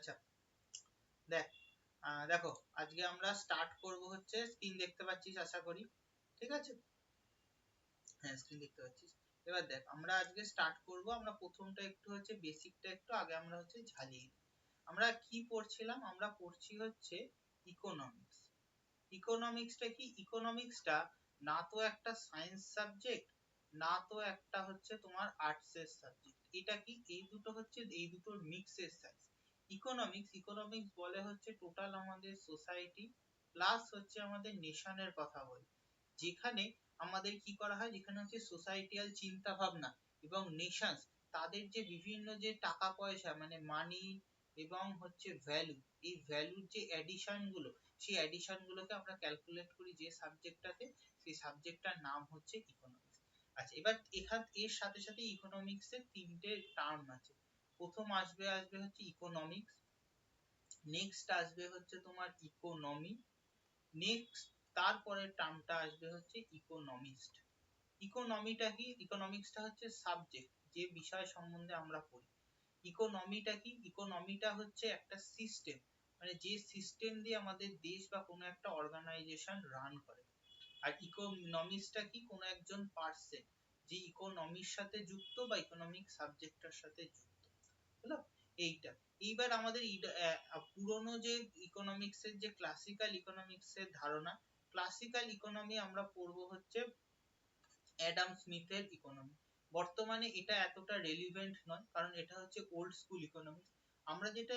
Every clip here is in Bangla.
আচ্ছা দেখ দেখো আজকে আমরা স্টার্ট করব হচ্ছে, স্ক্রিন দেখতে পাচ্ছিস আশা করি, ঠিক আছে? হ্যাঁ স্ক্রিন দেখতে পাচ্ছিস। এবার দেখ আমরা আজকে স্টার্ট করব, আমরা প্রথমটা একটু হচ্ছে বেসিকটা একটু আগে আমরা হচ্ছে ঝালিয়ে নিই। আমরা কি পড়ছিলাম? আমরা পড়ছি হচ্ছে ইকোনমিক্স। ইকোনমিক্সটা কি? ইকোনমিক্সটা না তো একটা সায়েন্স সাবজেক্ট, না তো একটা হচ্ছে তোমার আর্টস এর সাবজেক্ট। এটা কি? এই দুটো হচ্ছে এই দুটোর মিক্সের সাইজ ইকোনমিক্স। ইকোনমিক্স বলে হচ্ছে টোটাল আমাদের সোসাইটি প্লাস হচ্ছে আমাদের নেশনের কথা বলে, যেখানে আমাদের কি করা হয়, যেখানে হচ্ছে সোসাইটিয়াল চিন্তা ভাবনা এবং নেশনস, তাদের যে বিভিন্ন যে টাকা পয়সা মানে মানি এবং হচ্ছে ভ্যালু, এই ভ্যালুর যে অ্যাডিশন গুলো, সেই অ্যাডিশন গুলোকে আমরা ক্যালকুলেট করি যে সাবজেক্টটাতে, সেই সাবজেক্টটার নাম হচ্ছে ইকোনমিক্স। আচ্ছা এবার এর সাথে সাথে ইকোনমিক্স এর তিনটে টার্ম আছে। প্রথম আসবে হচ্ছে ইকোনমিক্স, নেক্সট আসবে হচ্ছে তোমার ইকোনমি, নেক্সট তারপরের টার্মটা আসবে হচ্ছে ইকোনমিস্ট। ইকোনমিটা কি? ইকোনমিক্সটা হচ্ছে সাবজেক্ট, যে বিষয় সম্বন্ধে আমরা পড়ি। ইকোনমিটা কি? ইকোনমিটা হচ্ছে একটা সিস্টেম, মানে যে সিস্টেম দিয়ে আমাদের দেশ বা কোনো একটা অর্গানাইজেশন রান করে। আর ইকোনমিক্সটা কি? কোনো একজন পার্সন যে ইকোনমির সাথে যুক্ত বা ইকোনমিক সাবজেক্টটার সাথে যুক্ত, হলো এইটা। এইবার আমাদের পুরনো যে ইকোনমিক্স এর যে ক্লাসিক্যাল ইকোনমিক্স এর ধারণা, ক্লাসিক্যাল ইকোনমি আমরা পড়বো হচ্ছে অ্যাডাম স্মিথের ইকোনমি। বর্তমানে এটা এতটা রেলিভেন্ট নয়, কারণ এটা হচ্ছে ওল্ড স্কুল ইকোনমিক্স। আমরা যেটা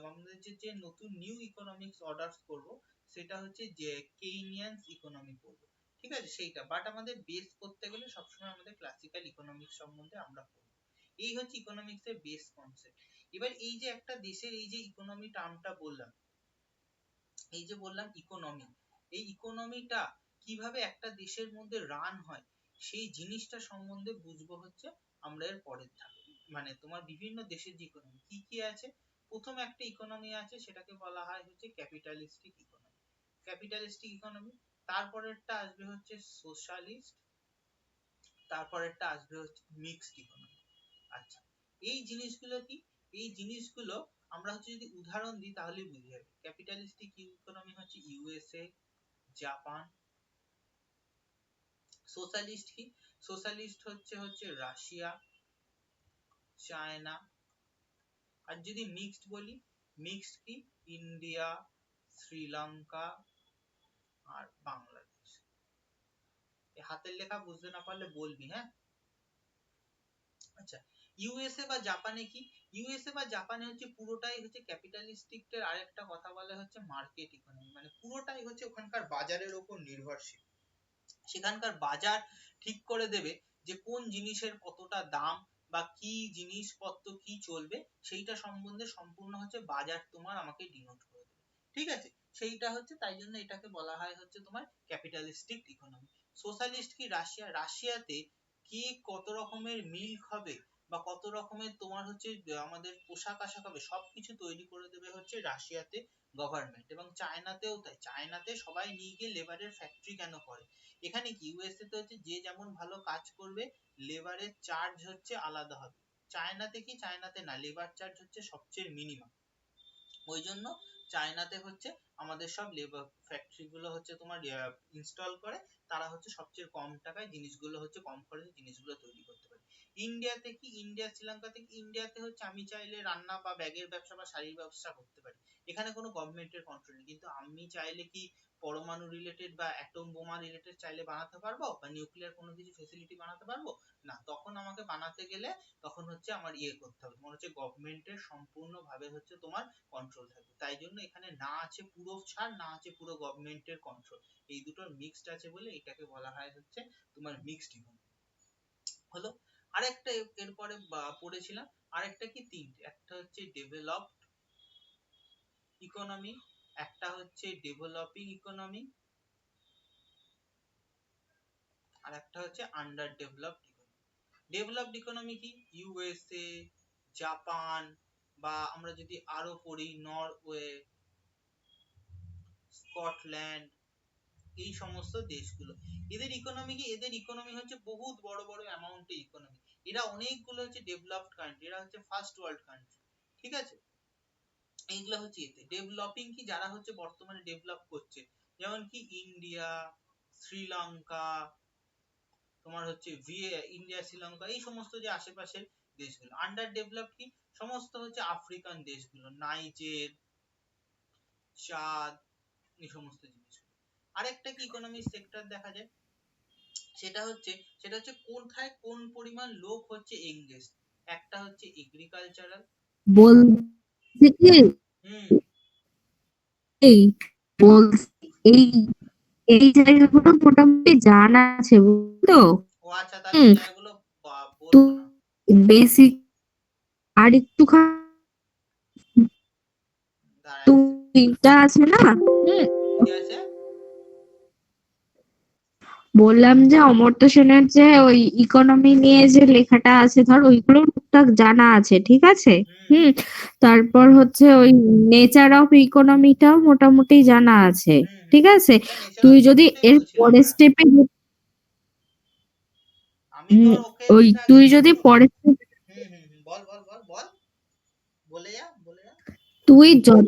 আমাদের যে নতুন নিউ ইকোনমিক্স অর্ডার করব, সেটা হচ্ছে যে কেইনিয়ান ইকোনমি পড়ব, ঠিক আছে সেইটা। বাট আমাদের বেস করতে গেলে সবসময় আমাদের ক্লাসিক্যাল ইকোনমিক্স সম্বন্ধে আমরা পড়ব। এই হচ্ছে ইকোনমিক্স এর বেস কনসেপ্ট। এবার এই যে একটা দেশের এই যে ইকোনমি টার্মটা বললাম, এই যে বললাম ইকোনমি, এই ইকোনমিটা কিভাবে একটা দেশের মধ্যে রান হয় সেই জিনিসটা সম্বন্ধে বুঝবো হচ্ছে আমরা এর পরের ধাপে। মানে তোমার বিভিন্ন দেশের যে ইকোনমি কি কি আছে, প্রথম একটা ইকোনমি আছে সেটাকে বলা হয় হচ্ছে ক্যাপিটালিস্টিক ইকোনমি। ক্যাপিটালিস্টিক ইকোনমি, তারপরেরটা আসবে হচ্ছে সোশ্যালিস্ট, তারপরেরটা আসবে হচ্ছে মিক্সড ইকোনমি। আচ্ছা এই জিনিসগুলো কি? এই জিনিসগুলো আমরা হচ্ছে যদি উদাহরণ দিই তাহলে বুঝে যাবে। ক্যাপিটালিস্টিক ইকোনমি হচ্ছে ইউএসএ, জাপান। সোশ্যালিস্ট কি? সোশ্যালিস্ট হচ্ছে রাশিয়া, চায়না। আর যদি মিক্সড বলি, মিক্সড কি? ইন্ডিয়া, শ্রীলঙ্কা আর বাংলাদেশ। এই হাতের লেখা বুঝতে না পারলে বলবি, হ্যাঁ? আচ্ছা ইউএসএ বা জাপানে কি? ইউএসএ বা জাপানে হচ্ছে পুরোটাই হচ্ছে ক্যাপিটালিস্টিক এর আরেকটা কথা বলে হচ্ছে মার্কেট ইকোনমি, মানে পুরোটাই হচ্ছে ওখানকার বাজারের উপর নির্ভরশীল। সেখানকার বাজার ঠিক করে দেবে যে কোন জিনিসের কতটা দাম বা কি জিনিসপত্র কি চলবে, সেইটা সম্বন্ধে সম্পূর্ণ হচ্ছে বাজার তোমার আমাকে ডিনোট করে দেবে, ঠিক আছে? সেইটা হচ্ছে, তাই জন্য এটাকে বলা হয় হচ্ছে তোমার ক্যাপিটালিস্টিক ইকোনমি। সোশ্যালিস্ট কি? রাশিয়া। রাশিয়াতে কি কত রকমের মিল্ক হবে বা কত রকমের তোমার হচ্ছে আমাদের পোশাক আশাক হবে, সবকিছু তৈরি করে দেবে হচ্ছে রাশিয়াতে গভর্নমেন্ট। এবং চায়নাতেও তাই, চায়নাতে সবাই নিয়ে গিয়ে লেবারের ফ্যাক্টরি কেন করে? এখানে কি ইউএসএ তে হচ্ছে যে যেমন ভালো কাজ করবে লেবারের চার্জ হচ্ছে আলাদা হবে। চায়নাতে কি? চায়নাতে না, লেবার চার্জ হচ্ছে সবচেয়ে মিনিমাম। ওই জন্য চায়নাতে হচ্ছে আমাদের সব লেবার ফ্যাক্টরি গুলো হচ্ছে তোমার ইনস্টল করে, তারা হচ্ছে সবচেয়ে কম টাকায় জিনিসগুলো হচ্ছে কম খরচে জিনিসগুলো তৈরি করতে পারে। ইন্ডিয়াতে কি? ইন্ডিয়া শ্রীলঙ্কাতে কি? ইন্ডিয়াতে হচ্ছে আমি চাইলে রান্না বা ব্যাগের ব্যবসা বা শাড়ির ব্যবসা করতে পারি, এখানে কোনো গভর্নমেন্টের কন্ট্রোল নেই। কিন্তু আমি চাইলে কি পরমাণু রিলেটেড বা অ্যাটম বোমা রিলেটেড চাইলে বানাতে পারবো, বা নিউক্লিয়ার কোনো কিছু ফেসিলিটি বানাতে পারবো? না, তখন আমাকে বানাতে গেলে তখন হচ্ছে আমার করতে হবে, তোমার হচ্ছে গভর্নমেন্টের সম্পূর্ণ ভাবে হচ্ছে তোমার কন্ট্রোল থাকবে। তাই জন্য এখানে না আছে পুরো ছাড়, না আছে পুরো গভর্নমেন্টের কন্ট্রোল, এই দুটোর মিক্সড আছে বলে এটাকে বলা হয় হচ্ছে তোমার মিক্সড ইকোনমি, হলো। আরেকটা এরপরে পড়েছিলাম, আরেকটা কি? তিনটে, একটা হচ্ছে ডেভেলপড ইকোনমি, একটা হচ্ছে ডেভেলপিং ইকোনমি, আর একটা হচ্ছে under developed economy. Developed economy কি? ইউএসএ, জাপান, বা আমরা যদি আরো পড়ি নরওয়ে, স্কটল্যান্ড, এই সমস্ত দেশগুলো। এদের ইকোনমি কি? এদের ইকোনমি হচ্ছে বহুত বড় বড় অ্যামাউন্টের ইকোনমি। এরা অনেকগুলো হচ্ছে ডেভেলপড কান্ট্রি, এরা হচ্ছে ফার্স্ট ওয়ার্ল্ড কান্ট্রি, ঠিক আছে? এইগুলো হচ্ছে এতে ডেভেলপিং কি যারা হচ্ছে বর্তমানে ডেভেলপ করছে, যেমন কি ইন্ডিয়া, শ্রীলঙ্কা, তোমার হচ্ছে ইন্ডিয়া শ্রীলঙ্কা এই সমস্ত যে আশেপাশের দেশগুলো। আন্ডার ডেভেলপ কি সমস্ত হচ্ছে আফ্রিকান দেশগুলো, নাইজের, চাদ, এই সমস্ত জিনিসগুলো। আরেকটা কি ইকোনমিক সেক্টর দেখা যায়, সেটা হচ্ছে কোথায় কোন পরিমাণ লোক হচ্ছে এঙ্গেজ। একটা হচ্ছে এগ্রিকালচারাল, বলছি কি হুম, এই বলছি এই এই জায়গাগুলো মোটামুটি জানা আছে বুঝতো। ও আচ্ছা, তাহলে এই হুম। জায়গাগুলো বলবো তুই না। বেসিক আর একটুখানি দাঁড়া এক সেকেন্ড, তুইটা আছে না। হুম। কি আছে? বললাম যে অমর্ত্য সেনের যে ওই ইকোনমি নিয়ে যে লেখাটা আছে ধর ওইগুলো টুকটাক জানা আছে, ঠিক আছে। হুম হুম। হুম তারপর হচ্ছে ওই নেচার অফ ইকোনমিটাও মোটামুটি জানা আছে, হুম হুম, ঠিক আছে। নেচার তুই অফ যদি ইকোনমিটাই এর বলছিলাম পরের হ্যাঁ। স্টেপে আমি তো আর ওকে ওই যেটা তুই যদি লিখেছি, পরের বল বল বল বল, বলে যা বলে যা। তুই যত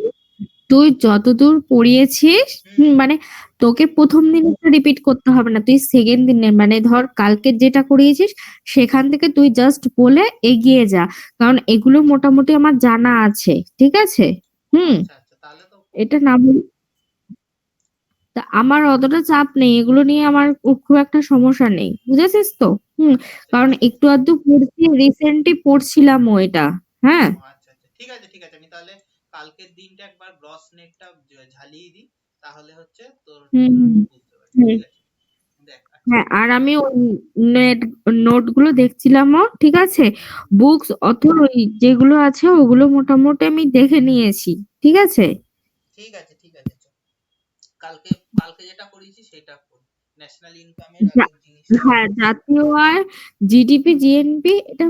তুই যতদূর পড়িয়েছিস, হুম মানে তোকে প্রথম দিনটা রিপিট করতে হবে না, তুই সেকেন্ড দিনের মানে ধর কালকে যেটা করিয়েছিস সেখান থেকে তুই জাস্ট বলে এগিয়ে যা, কারণ এগুলো মোটামুটি আমার জানা আছে, ঠিক আছে। হুম। আচ্ছা আচ্ছা, তাহলে তো খুব এটা না ভালো। তা আমার অতটা চাপ নেই, এগুলো নিয়ে আমার খুব একটা সমস্যা নেই, বুঝেছিস তো। হুম। আচ্ছা আচ্ছা, কারণ ঠিক আছে। একটু আধটু পড়ছি, রিসেন্টলি পড়ছিলামও এটা। ও হ্যাঁ। আচ্ছা আচ্ছা, ঠিক আছে ঠিক আছে, আমি তাহলে কালকের দিনটা একবার গ্রস নেটটা ঝালিয়ে দিই, তাহলে হচ্ছে তোর হুম। বুঝতে পারবি, হুম। ঠিক আছে। দেখ আচ্ছা, হ্যাঁ, আর আমি ওই নেট নোট গুলো দেখছিলামও, ঠিক আছে। হুম, বুকস অথর ওই যেগুলো আছে ওগুলো মোটামুটি আমি দেখে নিয়েছি, ঠিক আছে। ঠিক আছে ঠিক আছে, চল কালকে, কালকে যেটা করেছি সেটা করি, ন্যাশনাল ইনকামের আগে জিনিসটা হ্যাঁ, করি। জাতীয় আয়, জিডিপি, জিএনপি, এটা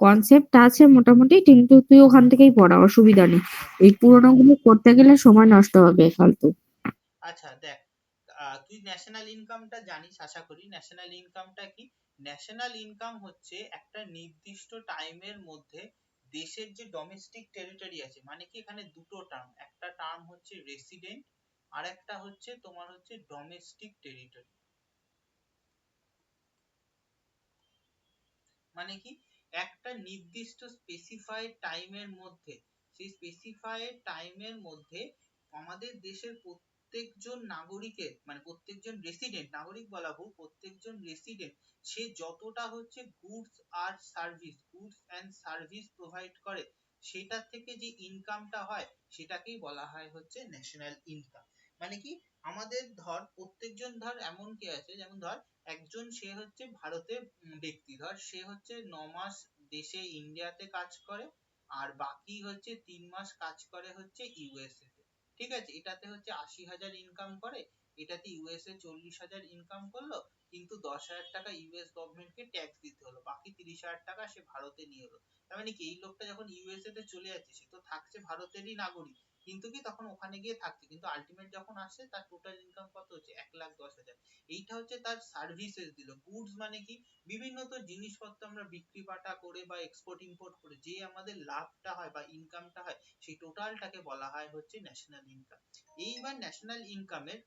কনসেপ্ট আছে মোটামুটি, কিন্তু তুই ওখান থেকেই পড়া, অসুবিধা নেই। আচ্ছা এই পুরোনো গুলো করতে গেলে সময় নষ্ট হবে ফালতু। আচ্ছা, দেখ তুই ন্যাশনাল ইনকামটা জানিস আশা করি। ন্যাশনাল ইনকামটা কি? ন্যাশনাল ইনকাম হচ্ছে একটা নির্দিষ্ট টাইমের মধ্যে দেশের যে ডোমেস্টিক টেরিটরি আছে, মানে কি এখানে দুটো টার্ম, একটা টার্ম হচ্ছে রেসিডেন্ট, আর একটা হচ্ছে তোমার হচ্ছে ডোমেস্টিক টেরিটরি। মানে কি একটা নির্দিষ্ট স্পেসিফাইড টাইমের মধ্যে, সেই স্পেসিফাইড টাইমের মধ্যে আমাদের দেশের প্রত্যেকজন নাগরিকের, মানে প্রত্যেকজন রেসিডেন্ট, নাগরিক বলা ভুল, প্রত্যেকজন রেসিডেন্ট সে যতটা হচ্ছে গুডস অ্যান্ড সার্ভিস প্রোভাইড করে, সেটা থেকে যে ইনকামটা হয় সেটাকেই বলা হয় হচ্ছে ন্যাশনাল ইনকাম। মানে কি আমাদের ধর প্রত্যেকজন, ধর এমন কে আছে, যেমন ধর একজন সে হচ্ছে ভারতের ব্যক্তি, ধর সে হচ্ছে 9 মাস দেশে ইন্ডিয়াতে কাজ করে, আর বাকি হচ্ছে 3 মাস কাজ করে হচ্ছে ইউএসএ তে, ঠিক আছে। এটাতে হচ্ছে 80,000 ইনকাম করে, এটাতে ইউএসএ 40,000 ইনকাম করলো, কিন্তু 10,000 টাকা ইউএস গভর্নমেন্টকে ট্যাক্স দিতে হলো, বাকি 30,000 টাকা সে ভারতে নিয়ে এলো। তার মানে কি এই লোকটা যখন ইউএসএ তে চলে যাচ্ছে সে তো থাকছে ভারতেরই নাগরিক, কিন্তু কি তখন ওখানে গিয়ে থাকছে, কিন্তু আলটিমেট যখন আসছে তার টোটাল ইনকাম কত হচ্ছে 1,10,000। এইটা হচ্ছে তার সার্ভিসেস দিল। গুডস মানে কি বিভিন্ন তো জিনিসপত্র আমরা বিক্রি বাটা করে বা এক্সপোর্ট ইম্পোর্ট করে যে আমাদের লাভটা হয় বা ইনকামটা হয়, সেই টোটালটাকে বলা হয় হচ্ছে ন্যাশনাল ইনকাম। এইবার ন্যাশনাল ইনকামের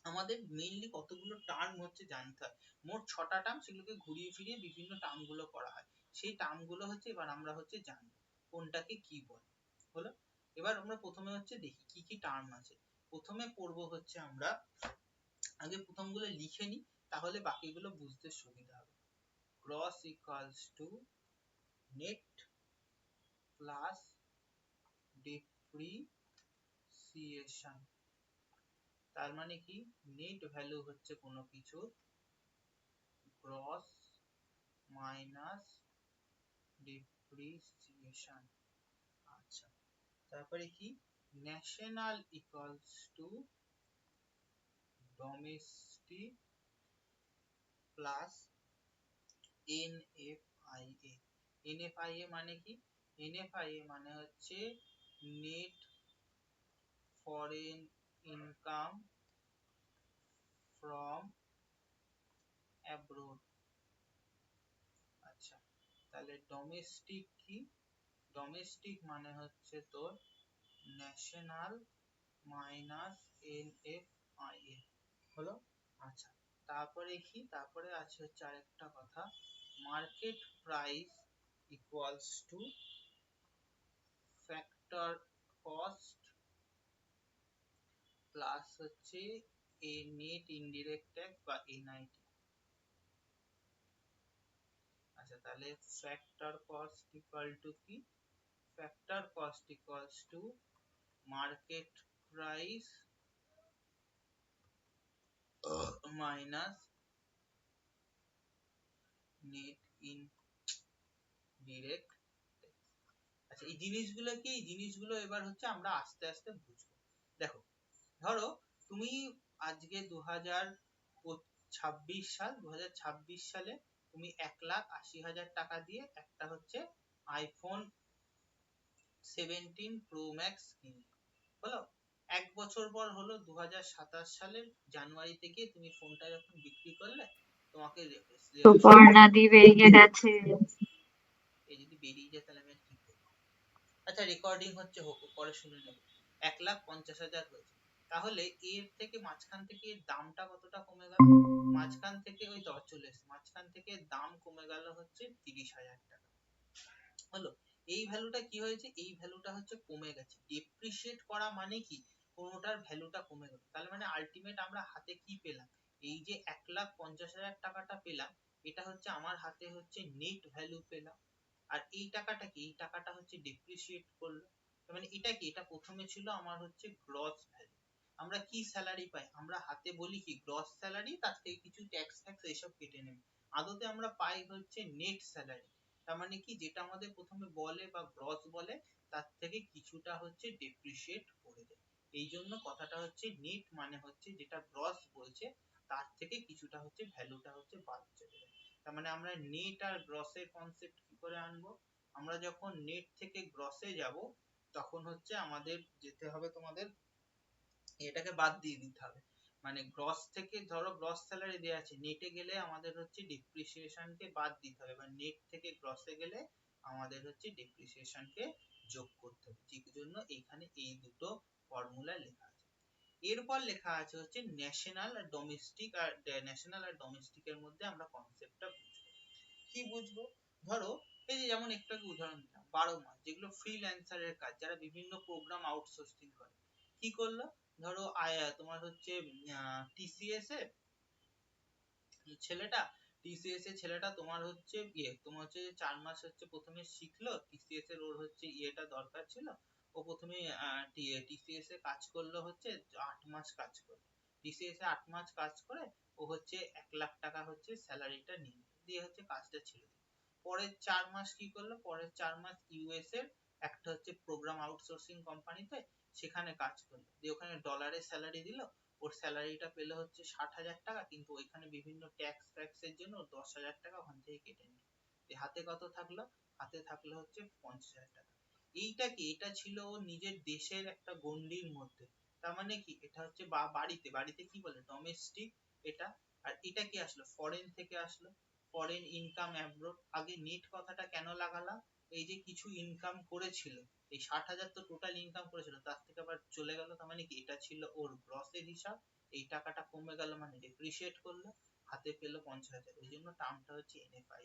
আমাদের মেইনলি কতগুলো টার্ম হচ্ছে জানতে হয়, মোট 6টা টার্ম, সেগুলোকে ঘুরিয়ে ফিরিয়ে বিভিন্ন টার্ম গুলো করা হয়। সেই টার্ম গুলো হচ্ছে এবার আমরা হচ্ছে জানবো কোনটাকে কি বলে। হলো, এবার আমরা প্রথমে হচ্ছে দেখি কি কি টার্ম আছে। প্রথমে পড়বো হচ্ছে আমরা, আগে প্রথমগুলো লিখে নিই, তাহলে বাকিগুলো বুঝতে সুবিধা হবে। Gross equals to net plus depreciation. তার মানে কি নেট ভ্যালু হচ্ছে কোনো কিছু গ্রস মাইনাস ডেপ্রিসিয়েশন। আচ্ছা, তারপরে কি national equals to domestic plus NFIA. NFIA মানে কি? এনএফআইএ মানে হচ্ছে net foreign income from abroad. আচ্ছা, তাহলে ডোমেস্টিক কি? ডোমেস্টিক মানে হচ্ছে তোর ন্যাশনাল মাইনাস NFIA হলো। আচ্ছা, তারপরে কি, তারপরে আছে হচ্ছে আরেকটা কথা, market price equals to factor cost plus হচ্ছে এ নেট ইনডিরেক্ট ট্যাক্স বা NIT। আচ্ছা, তাহলে ফ্যাক্টর কস্ট ইকুয়াল টু কি, factor cost equals to market price minus net indirect. আচ্ছা, এই জিনিসগুলো কি, এই জিনিসগুলো এবার হচ্ছে আমরা আস্তে আস্তে বুঝবো। দেখো, ধরো তুমি আজকে 2026 সালে তুমি 1,80,000 টাকা দিয়ে একটা হচ্ছে আইফোন 17 প্রো ম্যাক্স কিনলে, বলো। এক বছর পর হলো 2027 সালের জানুয়ারি থেকে তুমি ফোনটা যখন বিক্রি করলে, তোমাকে সুপর্ণা দি বেরিয়ে গেছে। এই যদি বেরিয়ে যায় তাহলে আমি আর কি করবো? আচ্ছা, রেকর্ডিং হচ্ছে, হোক, পরে শুনে নেব। 1,50,000 হয়েছে, তাহলে এর থেকে মাঝখান থেকে এর দামটা কতটা কমে গেল, মাঝখান থেকে ওই 10 চলে এসেছে, মাঝখান থেকে দাম কমে গেল হচ্ছে 30,000 টাকা, হলো। এই ভ্যালুটা কি হয়েছে, এই ভ্যালুটা হচ্ছে কমে গেছে। ডেপ্রিসিয়েট করা মানে কি, কোনোটার ভ্যালুটা কমে গেল, তাহলে মানে আলটিমেট আমরা হাতে কি পেলাম, এই যে 1,50,000 টাকাটা পেলাম, এটা হচ্ছে আমার হাতে হচ্ছে নেট ভ্যালু পেলাম। আর এই টাকাটা কি, এই টাকাটা হচ্ছে ডেপ্রিসিয়েট করলো, মানে এটা কি, এটা প্রথমে ছিল আমার হচ্ছে গ্রস ভ্যালু। আমরা কি স্যালারি পাই, আমরা হাতে বলি কি গ্রস স্যালারি, তার থেকে কিছু ট্যাক্স ফ্যাক্স এইসব কেটে নেবে, আদতে আমরা পাই হচ্ছে নেট স্যালারি। তার মানে কি, যেটা আমাদের প্রথমে বলে বা গ্রস বলে, তার থেকে কিছুটা হচ্ছে ডেপ্রিসিয়েট করে দেয়। এই জন্য কথাটা হচ্ছে নেট মানে হচ্ছে যেটা গ্রস বলছে তার থেকে কিছুটা হচ্ছে ভ্যালুটা হচ্ছে বাদ চলে যায়। তার মানে আমরা নেট আর গ্রসের কনসেপ্ট কি করে আনবো, আমরা যখন নেট থেকে গ্রসে যাব তখন হচ্ছে আমাদের যেতে হবে, তোমাদের এটাকে বাদ দিয়ে দিতে হবে। মানে গ্রস থেকে, ধরো গ্রস স্যালারি দেয়া আছে, নেটে গেলে আমাদের হচ্ছে ডেপ্রিসিয়েশন কে বাদ দিতে হবে, বা নেট থেকে গ্রসে গেলে আমাদের হচ্ছে ডেপ্রিসিয়েশন কে যোগ করতে হবে। ঠিক জন্য এখানে এই দুটো ফর্মুলা লেখা আছে। এরপর লেখা আছে হচ্ছে ন্যাশনাল আর ডোমেস্টিক, আর ন্যাশনাল আর ডোমেস্টিকের মধ্যে আমরা কনসেপ্টটা বুঝবো। কি বুঝবো, ধরো এই যে যেমন একটু আগে উদাহরণ দিলাম 12 মাস, যেগুলো ফ্রিল্যান্সারের কাজ, যারা বিভিন্ন প্রোগ্রাম আউটসোর্সিং করে, কি করলো, ধরো তোমার হচ্ছে TCS এ ছেলেটা, TCS এর ছেলেটা তোমার হচ্ছে তোমার হচ্ছে 4 মাস হচ্ছে প্রথমে শিখলো TCS এর, ওর হচ্ছে ইয়েটা দরকার ছিল, ও প্রথমে TCS এ কাজ করলো হচ্ছে 8 মাস কাজ করলো, TCS এ 8 মাস কাজ করে ও হচ্ছে 1 লাখ টাকা হচ্ছে স্যালারিটা নিয়ে দিয়ে হচ্ছে কাজটা ছেড়ে দিল। পরের 4 মাস কি করলো, পরের 4 মাস US এর একটা হচ্ছে প্রোগ্রাম আউটসোর্সিং কোম্পানিতে সেখানে কাজ করলো, দিয়ে ওখানে ডলারে স্যালারি দিল, ওর স্যালারিটা পেলো হচ্ছে 60,000 টাকা, কিন্তু ওইখানে বিভিন্ন ট্যাক্স ফ্যাক্সের জন্য 10,000 টাকা ওখান থেকে কেটে নিল, হাতে কত থাকলো, হাতে থাকলো হচ্ছে 50,000 টাকা। এইটা কি, এটা ছিল ওর নিজের দেশের একটা গণ্ডির মধ্যে, তার মানে কি, এটা হচ্ছে বাড়িতে, বাড়িতে কি বলে ডোমেস্টিক এটা। আর এটা কি আসলো, ফরেন থেকে আসলো, ফরেন ইনকাম অ্যাব্রোড। আগে নেট কথাটা কেন লাগালাম, এই যে কিছু ইনকাম করেছিল, এই 60,000 তো টোটাল ইনকাম করেছিল, তার থেকে আবার চলে গেল, তার মানে কি এটা ছিল ওর গ্রসের হিসাব, এই টাকাটা কমে গেল মানে ডেপ্রিসিয়েট করলো, হাতে পেলো 50,000, ওই জন্য টার্মটা হচ্ছে NFI।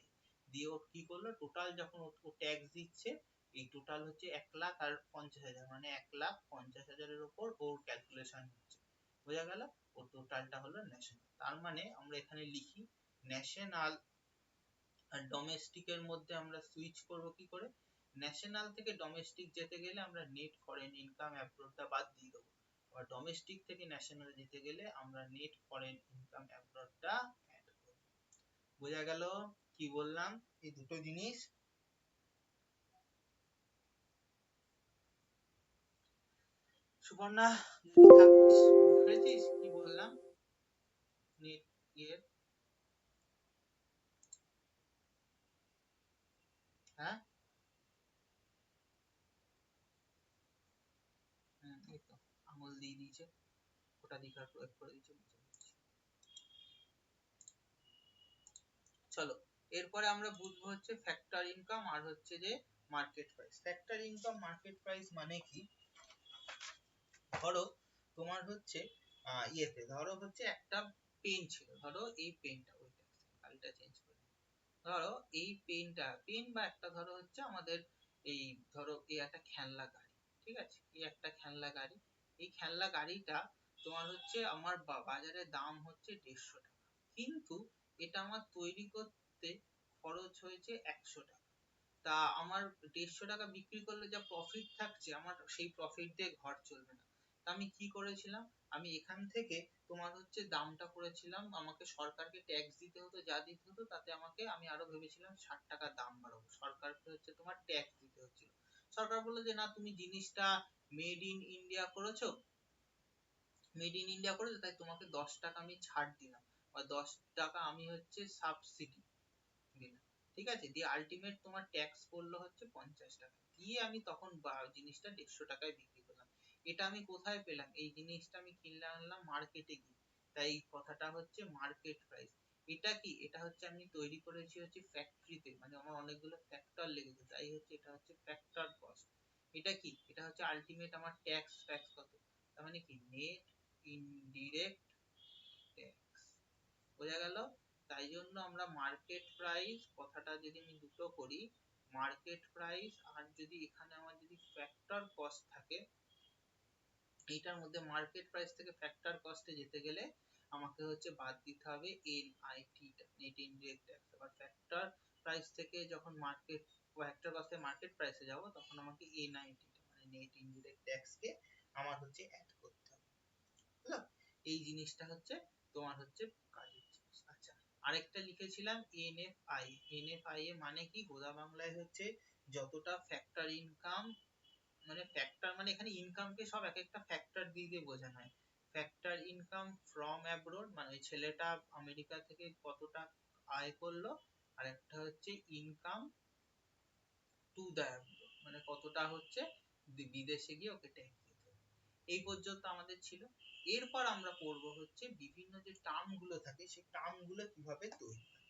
দিয়ে ও কি করলো, টোটাল যখন ও ট্যাক্স দিচ্ছে, এই টোটাল হচ্ছে 1,50,000, মানে 1,50,000 উপর ওর ক্যালকুলেশন হচ্ছে, বোঝা গেল, ও টোটালটা হলো ন্যাশনাল। তার মানে আমরা এখানে লিখি ন্যাশনাল আর ডোমেস্টিকের মধ্যে আমরা সুইচ করব কি করে, ন্যাশনাল থেকে ডোমেস্টিক যেতে গেলে আমরা নেট ফরেন ইনকাম অ্যাব্রোডটা বাদ দিয়ে দেবো, আর ডোমেস্টিক থেকে ন্যাশনাল যেতে গেলে আমরা নেট ফরেন ইনকাম অ্যাব্রোডটা অ্যাড করব। বোঝা গেল কি বললাম, এই দুটো জিনিস। সুপর্ণা যদি থাকিস, বুঝতে পেরেছিস কি বললাম, নেট ইয়ে, হ্যাঁ, এই তো আঙুল দিয়ে দিয়েছে, ভোটাধিকার প্রয়োগ করে দিয়েছে, বুঝে গেছি। চলো, এরপরে আমরা বুঝবো হচ্ছে ফ্যাক্টর ইনকাম আর হচ্ছে যে market price. Factor income market price মানে কি, ধরো তোমার হচ্ছে ইয়েতে ধরো হচ্ছে একটা পেন ছিল, ধরো এই পেনটা, ওইটা কালিটা চেঞ্জ করে, ধরো এই পেন বা একটা ধরো হচ্ছে আমাদের এই ধরো এই একটা খেলনা গাড়ি, ঠিক আছে, এই একটা খেলনা গাড়ি, এই খেলনা গাড়িটা তোমার হচ্ছে আমার বাজারে দাম হচ্ছে 150 টাকা, কিন্তু এটা আমার তৈরি করতে খরচ হয়েছে 100 টাকা। তা আমার 150 টাকা বিক্রি করলে যা প্রফিট থাকছে, আমার সেই প্রফিট দিয়ে ঘর চলবে না। তা আমি কি করেছিলাম, আমি এখান থেকে তোমার হচ্ছে দামটা করেছিলাম, আমাকে সরকারকে ট্যাক্স দিতে হতো, যা দিতে হতো তাতে আমাকে, আমি আরো ভেবেছিলাম 60 টাকা দাম বাড়াবো, সরকারকে হচ্ছে তোমার ট্যাক্স দিতে হচ্ছিল। সরকার বললো যে না, তুমি জিনিসটা মেড ইন ইন্ডিয়া করেছো, মেড ইন ইন্ডিয়া করেছো, তাই তোমাকে 10 টাকা আমি ছাড় দিলাম, বা 10 টাকা আমি হচ্ছে সাবসিডি দিলাম, ঠিক আছে, দিয়ে আলটিমেট তোমার ট্যাক্স পড়লো হচ্ছে 50 টাকা, দিয়ে আমি তখন জিনিসটা 150 টাকায় বিক্রি করলাম। এটা আমি কোথায় পেলাম, এই জিনিসটা আমি কিনলে আনলাম মার্কেটে গিয়ে, তাই এই কথাটা হচ্ছে মার্কেট প্রাইস। এটা কি, এটা হচ্ছে আমি তৈরি করেছি হচ্ছে ফ্যাক্টরিতে, মানে আমার অনেকগুলো ফ্যাক্টর লেগেছে, তাই হচ্ছে এটা হচ্ছে ফ্যাক্টর কস্ট। এটা কি, এটা হচ্ছে আলটিমেট আমার ট্যাক্স ট্যাক্স কত, তার মানে কি নেট ইনডিরেক্ট ট্যাক্স, বোঝা গেল? তাই জন্য আমরা মার্কেট প্রাইস কথাটা যদি আমি দুটো করি, মার্কেট প্রাইস আর যদি এখানে আমার যদি ফ্যাক্টর কস্ট থাকে, এইটার মধ্যে মার্কেট প্রাইস থেকে ফ্যাক্টর কস্টে যেতে গেলে আমাকে হচ্ছে বাদ দিতে হবে এনআইটি টা, নেট ইনডিরেক্ট ট্যাক্স। আবার ফ্যাক্টর প্রাইস থেকে যখন ফ্যাক্টর কস্টে মার্কেট প্রাইসে যাব, তখন আমাকে এনআইটি টা মানে নেট ইনডিরেক্ট ট্যাক্স কে আমার হচ্ছে অ্যাড করতে হবে, বুঝলো? এই জিনিসটা হচ্ছে তোমার হচ্ছে কাজের জিনিস। আচ্ছা, আরেকটা লিখেছিলাম এনএফআই। এনএফআই এ মানে কি, গোদা বাংলায় হচ্ছে যতটা ফ্যাক্টর ইনকাম, মানে ফ্যাক্টর মানে এখানে ইনকামকে সব এক একটা ফ্যাক্টর দিয়ে দিয়ে বোঝানো হয়। ফ্যাক্টর ইনকাম ফ্রম অ্যাব্রোড, মানে ওই ছেলেটা আমেরিকা থেকে কতটা আয় করলো, আর একটা হচ্ছে ইনকাম টু দ্য অ্যাব্রোড, মানে কতটা হচ্ছে বিদেশে গিয়ে ওকে ট্যাক্স দিতে হবে। এই পর্যন্ত আমাদের ছিল। এরপর আমরা পড়বো হচ্ছে বিভিন্ন যে টার্ম গুলো থাকে, সেই টার্ম গুলো কিভাবে তৈরি হয়,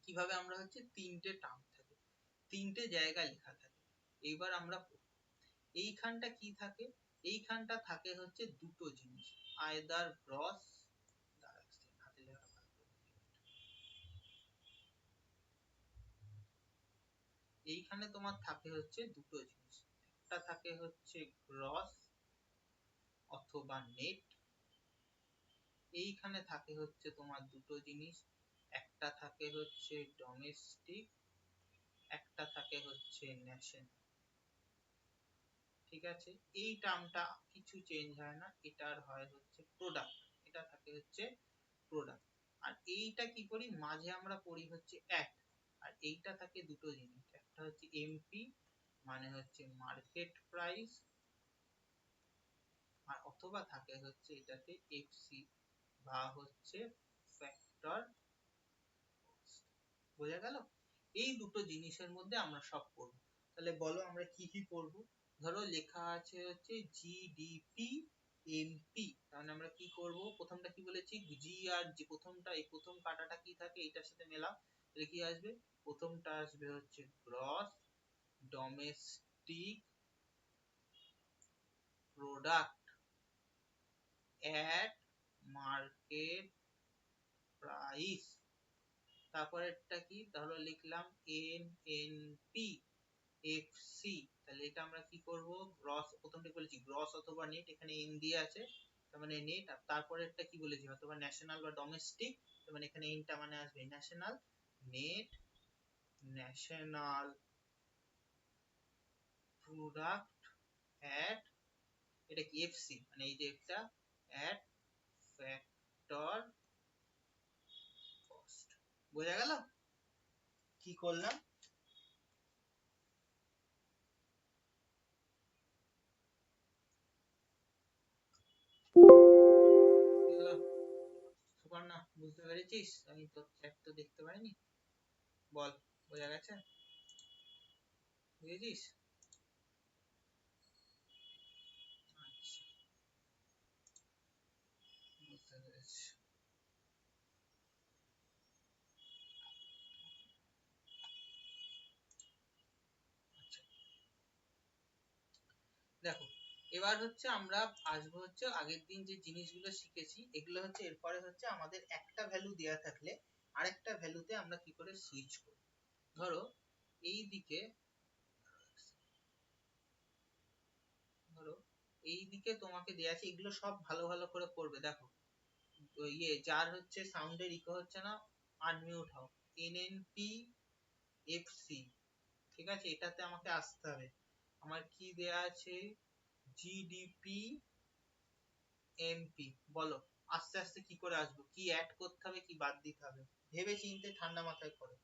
কিভাবে আমরা হচ্ছে তিনটে টার্ম থাকে, তিনটে জায়গায় লেখা থাকে। এইবার আমরা এইখানটা কি থাকে, এইখানটা থাকে হচ্ছে দুটো জিনিস, আইদার গ্রস, হাতে লেখাটা ভালো করে দিই। এইখানে তোমার থাকে হচ্ছে দুটো জিনিস, একটা থাকে হচ্ছে গ্রস অথবা নেট, এইখানে থাকে হচ্ছে তোমার দুটো জিনিস, একটা থাকে হচ্ছে ডোমেস্টিক, একটা থাকে হচ্ছে ন্যাশনাল, ঠিক আছে। এই টার্মটা কিছু চেঞ্জ হয় না, এটার হয় হচ্ছে প্রোডাক্ট, এটা থাকে হচ্ছে প্রোডাক্ট। আর এইটা কি করি, মাঝে আমরা পড়ি হচ্ছে এক, আর এইটা থাকে দুটো জিনিস, একটা হচ্ছে এমপি মানে হচ্ছে মার্কেট প্রাইস, আর অথবা থাকে হচ্ছে এটাতে এফসি বা হচ্ছে ফ্যাক্টর, বোঝা গেল? এই দুটো জিনিসের মধ্যে আমরা সব পড়বো। তাহলে বলো আমরা কি কি পড়বো। ধরো লেখা আছে হচ্ছে জিডিপি এমপি, তাহলে আমরা কি করব, প্রথমটা কি বলেছি, জি আর জি, প্রথমটা এই প্রথম কাটাটা কি থাকে, এটার সাথে মেলাও, তাহলে কি আসবে, প্রথমটা আসবে হচ্ছে gross domestic product at market price, তারপরেরটা কি, তাহলে লিখলাম এনএনপি এফসি, তাহলে এটা আমরা কি করব, গ্রস, প্রথমটা বলেছি গ্রস অথবা নেট, এখানে এন দিয়ে আছে তার মানে নেট, আর তারপরেরটা কি বলেছি, অথবা ন্যাশনাল বা ডোমেস্টিক, তার মানে এখানে এনটা মানে আসবে national, net national product at, এটা কি এফসি মানে এই যে একটা অ্যাট ফ্যাক্টর কস্ট, বোঝা গেল কি করলাম। সুপর্ণা বুঝতে পেরেছিস, আমি তো চ্যাট তো দেখতে পাইনি, বল বোঝা গেছে, বুঝেছিস? আচ্ছা, বুঝতে পেরেছি। আচ্ছা, দেখো এবার হচ্ছে আমরা আসবো হচ্ছে আগের দিন যে জিনিসগুলো শিখেছি এগুলো হচ্ছে এরপরে হচ্ছে আমাদের একটা ভ্যালু দেওয়া থাকলে আরেকটা ভ্যালুতে আমরা কি করে সুইচ করব। ধরো এই দিকে তোমাকে দেওয়া আছে, এগুলো সব ভালো ভালো করে করবে। দেখো যার হচ্ছে সাউন্ডের ইকো হচ্ছে না, আনমিউট হও। এনএনপি এফসি, ঠিক আছে, এটাতে আমাকে আসতে হবে। আমার কি দেয়া আছে, জিডিপি এমপি। বলো আস্তে আস্তে কি করে আসবো, কি অ্যাড করতে হবে, কি বাদ দিতে হবে, ভেবে চিন্তে ঠান্ডা মাথায় করো।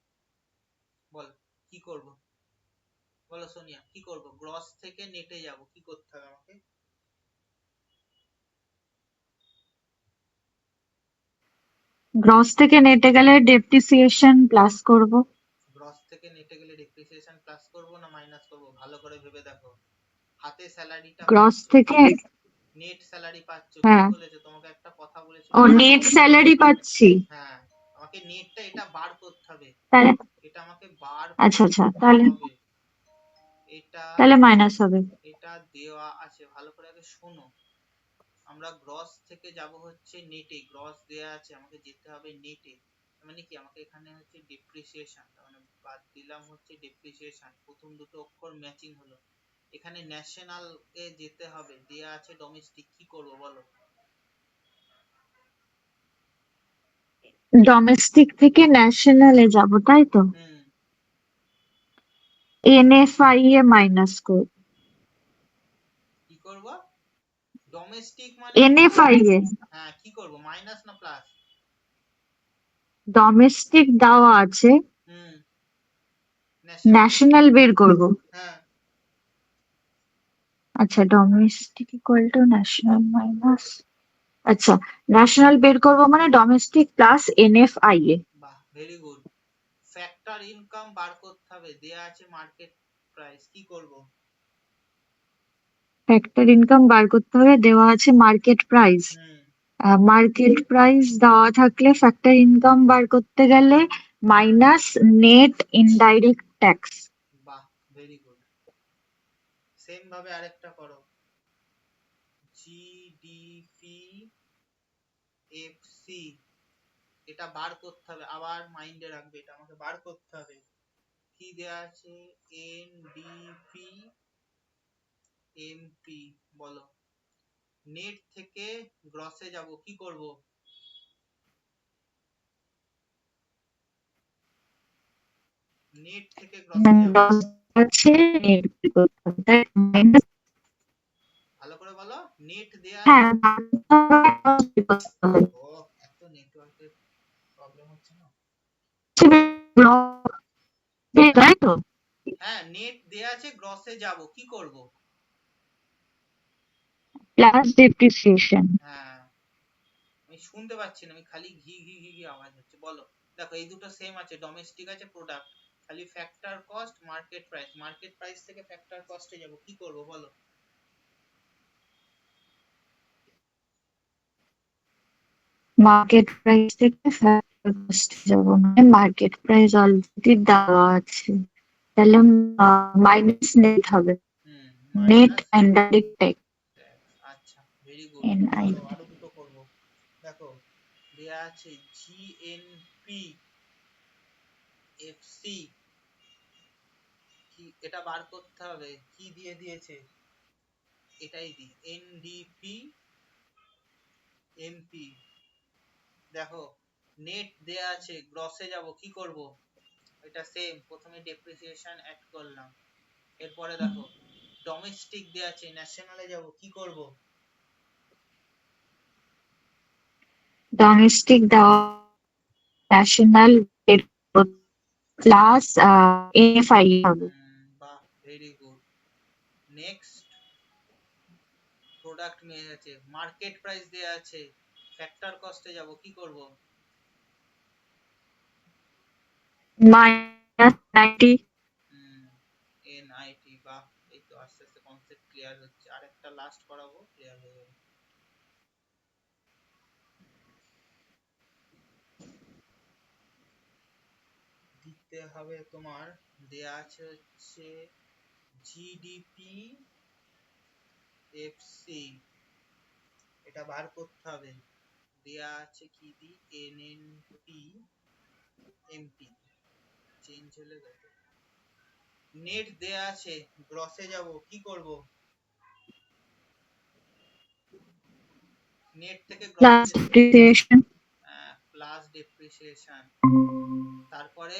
বলো কি করব, বলো সোনিয়া কি করব। গ্রস থেকে নেটে যাব, কি করতে হবে আমাকে? গ্রস থেকে নেটে গেলে ডেপ্রিসিয়েশন প্লাস করব। গ্রস থেকে নেটে গেলে ডেপ্রিসিয়েশন প্লাস করব না মাইনাস করব, ভালো করে ভেবে দেখো। হাতে স্যালারিটা গ্রস পাচ্ছ, থেকে, নেট স্যালারি পাচ্ছ, কি হ্যাঁ, বলেছে তোমাকে একটা কথা বলেছিল। ও নেট স্যালারি পাচ্ছি, হ্যাঁ, আমাকে নেটটা এটা বার করতে হবে, তাহলে এটা আমাকে বার আচ্ছা আচ্ছা, করতে তাহলে হবে। এটা তাহলে মাইনাস হবে। এটা দেওয়া আছে, ভালো করে আগে শোনো। আমরা গ্রস থেকে যাব হচ্ছে নেটে, গ্রস দেয়া আছে, আমাকে যেতে হবে নেটে। মানে কি, আমাকে এখানে হচ্ছে ডেপ্রিসিয়েশন, মানে বাদ দিলাম হচ্ছে ডেপ্রিসিয়েশন, প্রথম দুটো অক্ষর ম্যাচিং হলো। এখানে ন্যাশনাল এ যেতে হবে, দেয়া আছে ডোমেস্টিক, কি করব বলো? ডোমেস্টিক থেকে ন্যাশনালে যাব, তাই তো? হুম, এনএফআই এ মাইনাস করব। কি করব? ডোমেস্টিক মানে এনএফআই এ হ্যাঁ, কি করব, মাইনাস না প্লাস? ডোমেস্টিক দেওয়া আছে, হুম, ন্যাশনাল, ন্যাশনাল বের করব। হ্যাঁ। আচ্ছা, domestic equal to national minus, আচ্ছা, ন্যাশনাল বের করব মানে ডোমেস্টিক প্লাস এনএফআই এ। বাহ, ভেরি গুড। ফ্যাক্টর ইনকাম বার করতে হবে, দেয়া আছে মার্কেট প্রাইস, কি করব? ফ্যাক্টর ইনকাম বার করতে হবে, দেওয়া আছে মার্কেট প্রাইস। হুম, মার্কেট প্রাইস দেওয়া থাকলে ফ্যাক্টর ইনকাম বার করতে গেলে মাইনাস নেট ইনডাইরেক্ট ট্যাক্স। বাহ, ভেরি গুড। সেম ভাবে আরেকটা করো, জিডিপি এফসি, এটা বার করতে হবে, আবার মাইন্ডে রাখবে, এটা আমাকে বার করতে হবে। কি দেয়া আছে, এনডিপি এমপি। বলো নেট থেকে গ্রসে যাব, কি করব? নেট থেকে গ্রসে যাব, আছে নেট বের করতে হবে, তাই মাইনাস, ভালো করে বলো। নেট দেয়া হ্যাঁ, আছে, gross বের করতে হবে। ও এত নেটওয়ার্কের প্রবলেম হচ্ছে না। gross, তাই তো? হ্যাঁ, নেট দেয়া আছে, গ্রসে যাব, কি করব? Plus depreciation. হ্যাঁ, আমি শুনতে পাচ্ছি না, আমি খালি ঘি ঘি ঘি ঘি আওয়াজ হচ্ছে। বলো, দেখো এই দুটো সেম আছে, ডোমেস্টিক আছে, প্রোডাক্ট, খালি factor cost market price, market price থেকে ফ্যাক্টর কস্টে যাব, কি করব বলো? মার্কেট প্রাইস থেকে ফ্যাক্টর কস্টে যাব, মানে মার্কেট প্রাইস অলরেডি দেওয়া আছে, তাহলে মাইনাস নেট হবে, হুম, net minus indirect tax, tax. আচ্ছা, ভেরি গুড। এনআই। চলো আরো দুটো করব। দেখো দেয়া আছে জিএনপি এফসি, কি এটা বার করতে হবে, কি দিয়ে দিয়েছে, এটাই দি, এনডিপি এমপি। দেখো নেট দেয়া আছে, গ্রসে যাব, কি করব? এটা সেম, প্রথমে ডেপ্রিসিয়েশন অ্যাড করলাম। এরপরে দেখো ডোমেস্টিক দেয়া আছে, ন্যাশনালে যাব, কি করব? ডোমেস্টিক দেওয়া, ন্যাশনাল প্লাস এনএফআই হবে। বাহ, ভেরি গুড। নেক্সট, প্রোডাক্ট নিয়ে আছে, মার্কেট প্রাইস দেয়া আছে, ফ্যাক্টর কস্টে যাব, কি করব? মাইনাস 90। এনআইটি। বাহ, এই তো আস্তে আস্তে কনসেপ্ট ক্লিয়ার হচ্ছে, আরেকটা লাস্ট করাবো, ক্লিয়ার হয়ে যাবে। দিতে হবে তোমার, দেয়া আছে হচ্ছে জিডিপি এফসি, এটা বার করতে হবে। দেয়া আছে কি দি, এনএনপি এমপি, চেঞ্জ হলে দেখো নেট দেয়া আছে, গ্রসে যাব, কি করব, নেট থেকে Plus গ্রসে, depreciation. প্লাস ডেপ্রিসিয়েশন, তারপরে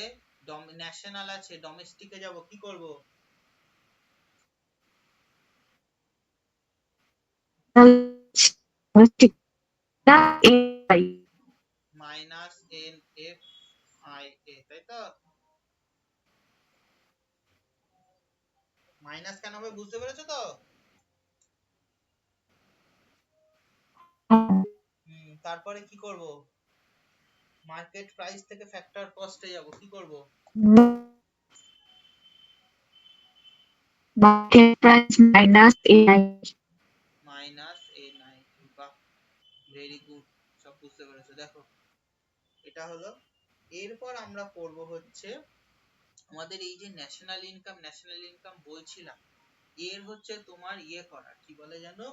ন্যাশনাল আছে, ডোমেস্টিকে যাব, কি করব, minus N F I A, তাই তো? মাইনাস কেন হবে বুঝতে পেরেছো তো? তারপরে কি করব, মার্কেট প্রাইস থেকে ফ্যাক্টর কস্টে যাব, কি করব, Market price minus AI. Minus NI. বাহ, ভেরি গুড, সব বুঝতে পেরেছো। দেখো এটা হলো। এরপর আমরা করব হচ্ছে আমাদের এই যে ন্যাশনাল ইনকাম বলছিলাম, এর হচ্ছে তোমার ইয়ে করা, কি বলে জানো,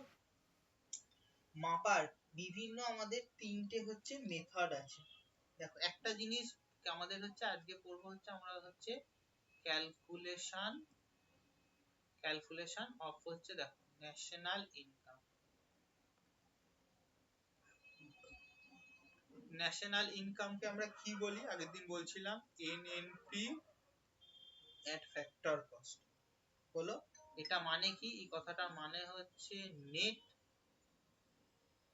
মাপার বিভিন্ন আমাদের তিনটে হচ্ছে মেথড আছে। দেখো একটা জিনিস আমাদের হচ্ছে আজকে পড়বো হচ্ছে আমরা হচ্ছে ক্যালকুলেশন অফ হচ্ছে, দেখো ন্যাশনাল ইনকাম। ন্যাশনাল ইনকামকে আমরা কি বলি, আগের দিন বলছিলাম এনএনপি এট ফ্যাক্টর কস্ট। হলো এটা মানে কি, এই কথাটার মানে হচ্ছে net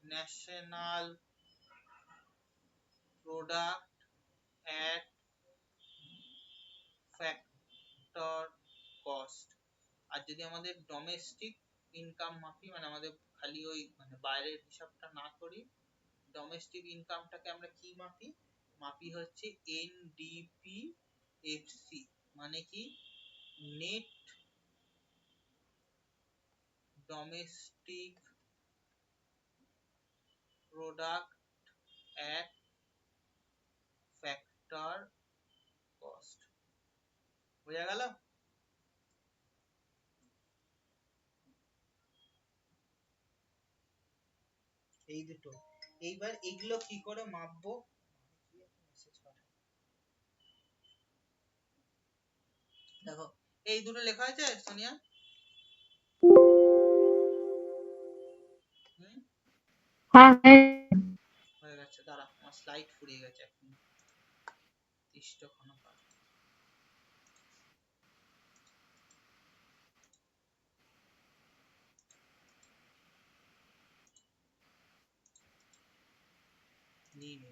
national product at factor cost. আর যদি আমাদের ডোমেস্টিক ইনকাম মাপি, মানে আমাদের খালি ওই মানে বাইরের হিসাবটা না করি, ডোমেস্টিক ইনকামটাকে আমরা কি মাপি, মাপি হচ্ছে এনডিপি এফসি, মানে কি net domestic product at factor cost. বোঝা গেল? এই দুটো। এইবার এগুলো কি করে মাপবো, দেখো এই দুটো লেখা আছে সোনিয়া। হয়ে গেছে, দাঁড়া আমার স্লাইড ফুরিয়ে গেছে এখন।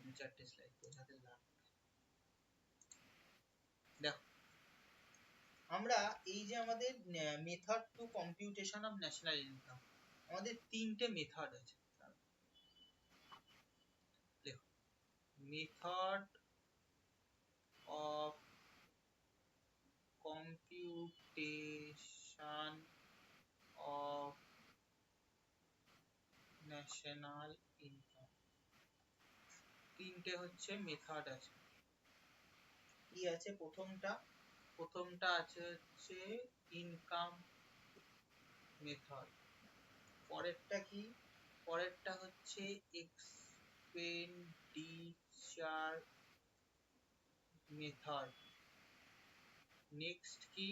দু চারটে স্লাইড বোঝাতে লাগবে। দেখো আমরা এই যে আমাদের method to computation of national income, আমাদের তিনটে মেথড আছে। দেখো method of computation of national income, তিনটে হচ্ছে মেথড আছে। কি আছে, প্রথমটা আছে হচ্ছে ইনকাম মেথড, পরেরটা কি, পরেরটা হচ্ছে এক্সপেন্ডিচার মেথড, নেক্সট কি,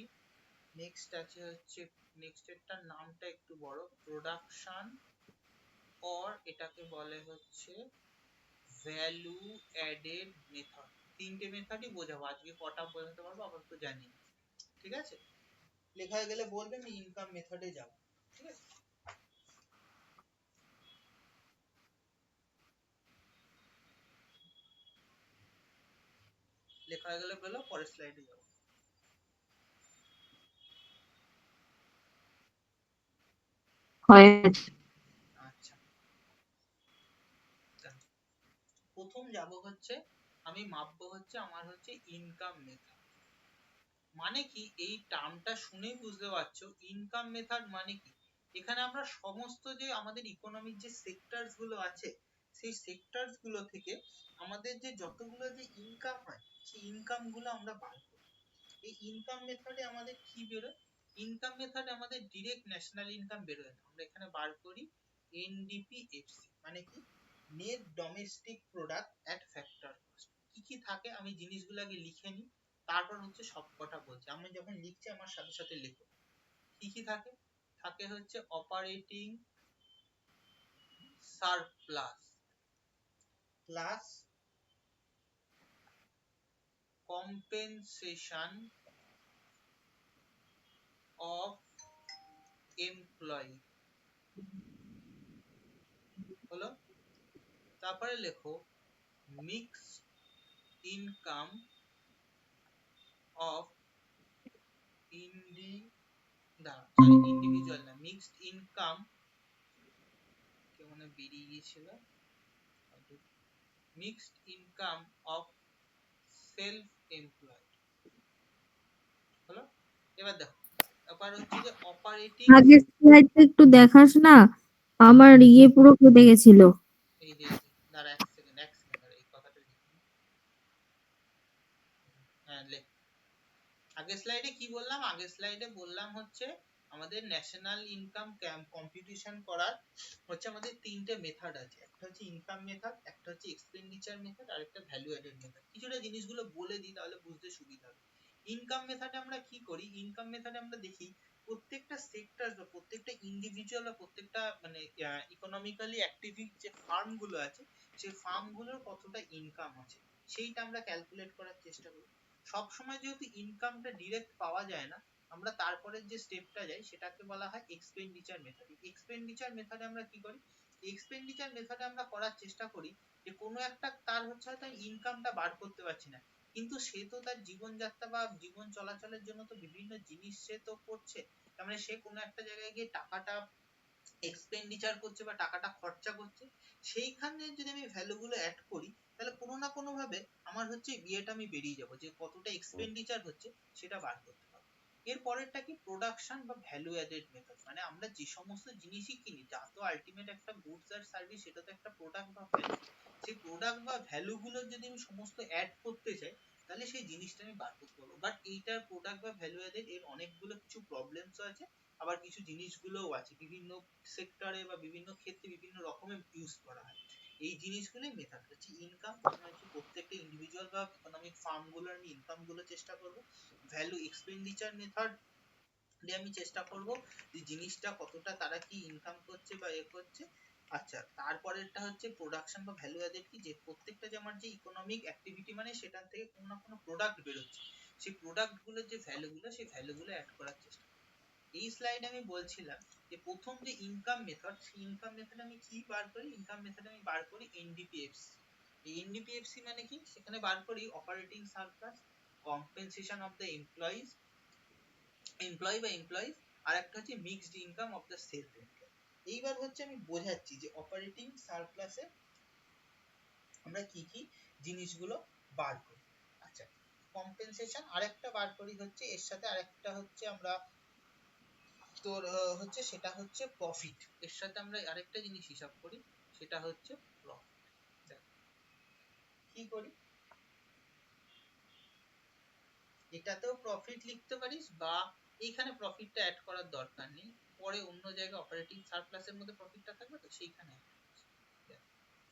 নেক্সট আছে হচ্ছে, নেক্সট এরটার নামটা একটু বড়, প্রোডাকশন, অর এটাকে বলে হচ্ছে ভ্যালু অ্যাডেড মেথড। তিনটে মেথডই বোঝাবো আজকে, কটা বোঝাতে পারবো আবার তো জানি, ঠিক আছে? লেখা হয়ে গেলে বলবে আমি ইনকাম মেথডে যাব, ঠিক আছে? লেখা হয়ে গেলে বলো, পরের স্লাইডে যাব। আচ্ছা, প্রথম যাব হচ্ছে আমি মাপবো হচ্ছে আমার হচ্ছে ইনকাম মেথড। মানে কি, এই টার্মটা শুনেই বুঝতে পারছো ইনকাম মেথড মানে কি। এখানে আমরা সমস্ত যে আমাদের ইকোনমিক যে সেক্টরস গুলো আছে, সেই সেক্টরস গুলো থেকে আমাদের যে যতগুলো যে ইনকাম হয়, সেই ইনকাম গুলো আমরা বার করি। এই ইনকাম মেথডে আমাদের কি বেরোয়, ইনকাম মেথড আমাদের ডিরেক্ট ন্যাশনাল ইনকাম বেরোয় না, আমরা এখানে বার করি এনডিপিএফসি, মানে কি net domestic product at factor cost. কি কি থাকে আমি জিনিসগুলো আগে লিখে নিই, তারপর হচ্ছে সবকটা বলছি। আমি যখন লিখছি আমার সাথে সাথে লিখো। কি কি থাকে? থাকে হচ্ছে operating surplus plus compensation of employee, হলো। তারপরে লেখো মিক্সড ইনকাম অফ ইন্ডিভিজুয়াল না, মিক্সড ইনকাম, কেমন বেরিয়ে গিয়েছিল, mixed income of self employed, হলো। এবার দেখো, এবার হচ্ছে যে অপারেটিং, আগের স্লাইডটা একটু দেখাস না, আমার পুরো কেটে গেছিল। এই যে দাঁড়া এক সেকেন্ড দাঁড়া, এই কথাটা লিখি। হ্যাঁ লেখ। আগের স্লাইডে কি বললাম? আগের স্লাইডে বললাম হচ্ছে আমাদের ন্যাশনাল ইনকাম কম্পিটিশন করার হচ্ছে আমাদের তিনটে মেথড আছে। একটা হচ্ছে ইনকাম মেথড, একটা হচ্ছে এক্সপেন্ডিচার মেথড, আর একটা ভ্যালু অ্যাডেড মেথড। কিছুটা জিনিসগুলো বলে দিই তাহলে বুঝতে সুবিধা হবে। ইনকাম মেথডে আমরা কি করি? ইনকাম মেথডে আমরা দেখি প্রত্যেকটা সেক্টর বা প্রত্যেকটা ইন্ডিভিজুয়াল বা প্রত্যেকটা মানে ইকোনমিক্যালি অ্যাক্টিভ যে ফার্ম গুলো আছে, সেই ফার্ম গুলোর কতটা ইনকাম আছে সেইটা আমরা ক্যালকুলেট করার চেষ্টা করি। সব সময় যেহেতু ইনকামটা ডিরেক্ট পাওয়া যায় না, আমরা তারপরে যে স্টেপটা যাই সেটাকে বলা হয় এক্সপেন্ডিচার মেথড। এক্সপেন্ডিচার মেথডে আমরা কি করি? এক্সপেন্ডিচার মেথডে আমরা করার চেষ্টা করি যে কোনো একটা তার হচ্ছে হয়তো ইনকামটা বার করতে পারছি না, কিন্তু সে তো তার জীবনযাত্রা বা জীবন চলাচলের জন্য তো বিভিন্ন জিনিস সে তো করছে, তার মানে সে কোনো একটা জায়গায় গিয়ে টাকাটা এক্সপেন্ডিচার করছে বা টাকাটা খরচা করছে। সেইখানে যদি আমি ভ্যালু গুলো অ্যাড করি তাহলে কোনো না কোনো ভাবে আমার হচ্ছে বিয়েটা আমি বেরিয়ে যাবো যে কতটা এক্সপেন্ডিচার হচ্ছে সেটা বার করতে পারবো। এর পরেরটা কি? প্রোডাকশন বা ভ্যালু অ্যাডেড মেথড, মানে আমরা যে সমস্ত জিনিসই কিনি, যা তো আলটিমেট একটা গুডস আর সার্ভিস, সেটা তো একটা প্রোডাক্ট বা ভ্যালু। সেই প্রোডাক্ট বা ভ্যালু গুলো যদি আমি সমস্ত অ্যাড করতে চাই তাহলে সেই জিনিসটা আমি বার করতে পারবো। বাট এইটার প্রোডাক্ট বা ভ্যালু অ্যাডেড এর অনেকগুলো কিছু প্রবলেমস আছে, আবার কিছু জিনিসগুলোও আছে, বিভিন্ন সেক্টরে বা বিভিন্ন ক্ষেত্রে বিভিন্ন রকমের ইউজ করা হয়। এই জিনিসগুলোই মেথড হচ্ছে ইনকাম। প্রথমে হচ্ছে প্রত্যেকটা ইন্ডিভিজুয়াল বা ইকোনমিক ফার্ম গুলোর আমি ইনকাম গুলো চেষ্টা করব। ভ্যালু এক্সপেন্ডিচার মেথড দিয়ে আমি চেষ্টা করব যে জিনিসটা কতটা তারা কি ইনকাম করছে বা এ করছে। আচ্ছা, তারপরেরটা হচ্ছে প্রোডাকশন বা ভ্যালু অ্যাডেড কি, যে প্রত্যেকটা যে আমার যে ইকোনমিক অ্যাক্টিভিটি মানে সেটা থেকে কোনো না কোনো প্রোডাক্ট বেরোচ্ছে, সেই প্রোডাক্ট গুলোর যে ভ্যালু গুলো সেই ভ্যালু গুলো অ্যাড করার চেষ্টা। এই স্লাইডে আমি বলছিলাম যে প্রথম যে ইনকাম মেথড, সেই ইনকাম মেথড আমি কি বার করি? ইনকাম মেথড আমি বার করি এনডিপিএফসি। এই এনডিপিএফসি মানে কি? সেখানে বার করি operating surplus, compensation of the employee বা এমপ্লয়িজ, আর একটা হচ্ছে mixed income of the self employ. এইবার হচ্ছে আমি বোঝাচ্ছি যে অপারেটিং সারপ্লাসে আমরা কি কি জিনিসগুলো বার করি। আচ্ছা, কম্পেনসেশন আরেকটা বার করি হচ্ছে, এর সাথে আরেকটা হচ্ছে আমরা তোর হচ্ছে সেটা হচ্ছে প্রফিট, এর সাথে আমরা আরেকটা জিনিস হিসাব করি সেটা হচ্ছে প্রফিট। কি করি? এটাতেও প্রফিট লিখতে পারিস বা এইখানে প্রফিটটা অ্যাড করার দরকার নেই, পরে অন্য জায়গায় অপারেটিং সারপ্লাসের মধ্যে প্রফিটটা থাকবে তো সেইখানে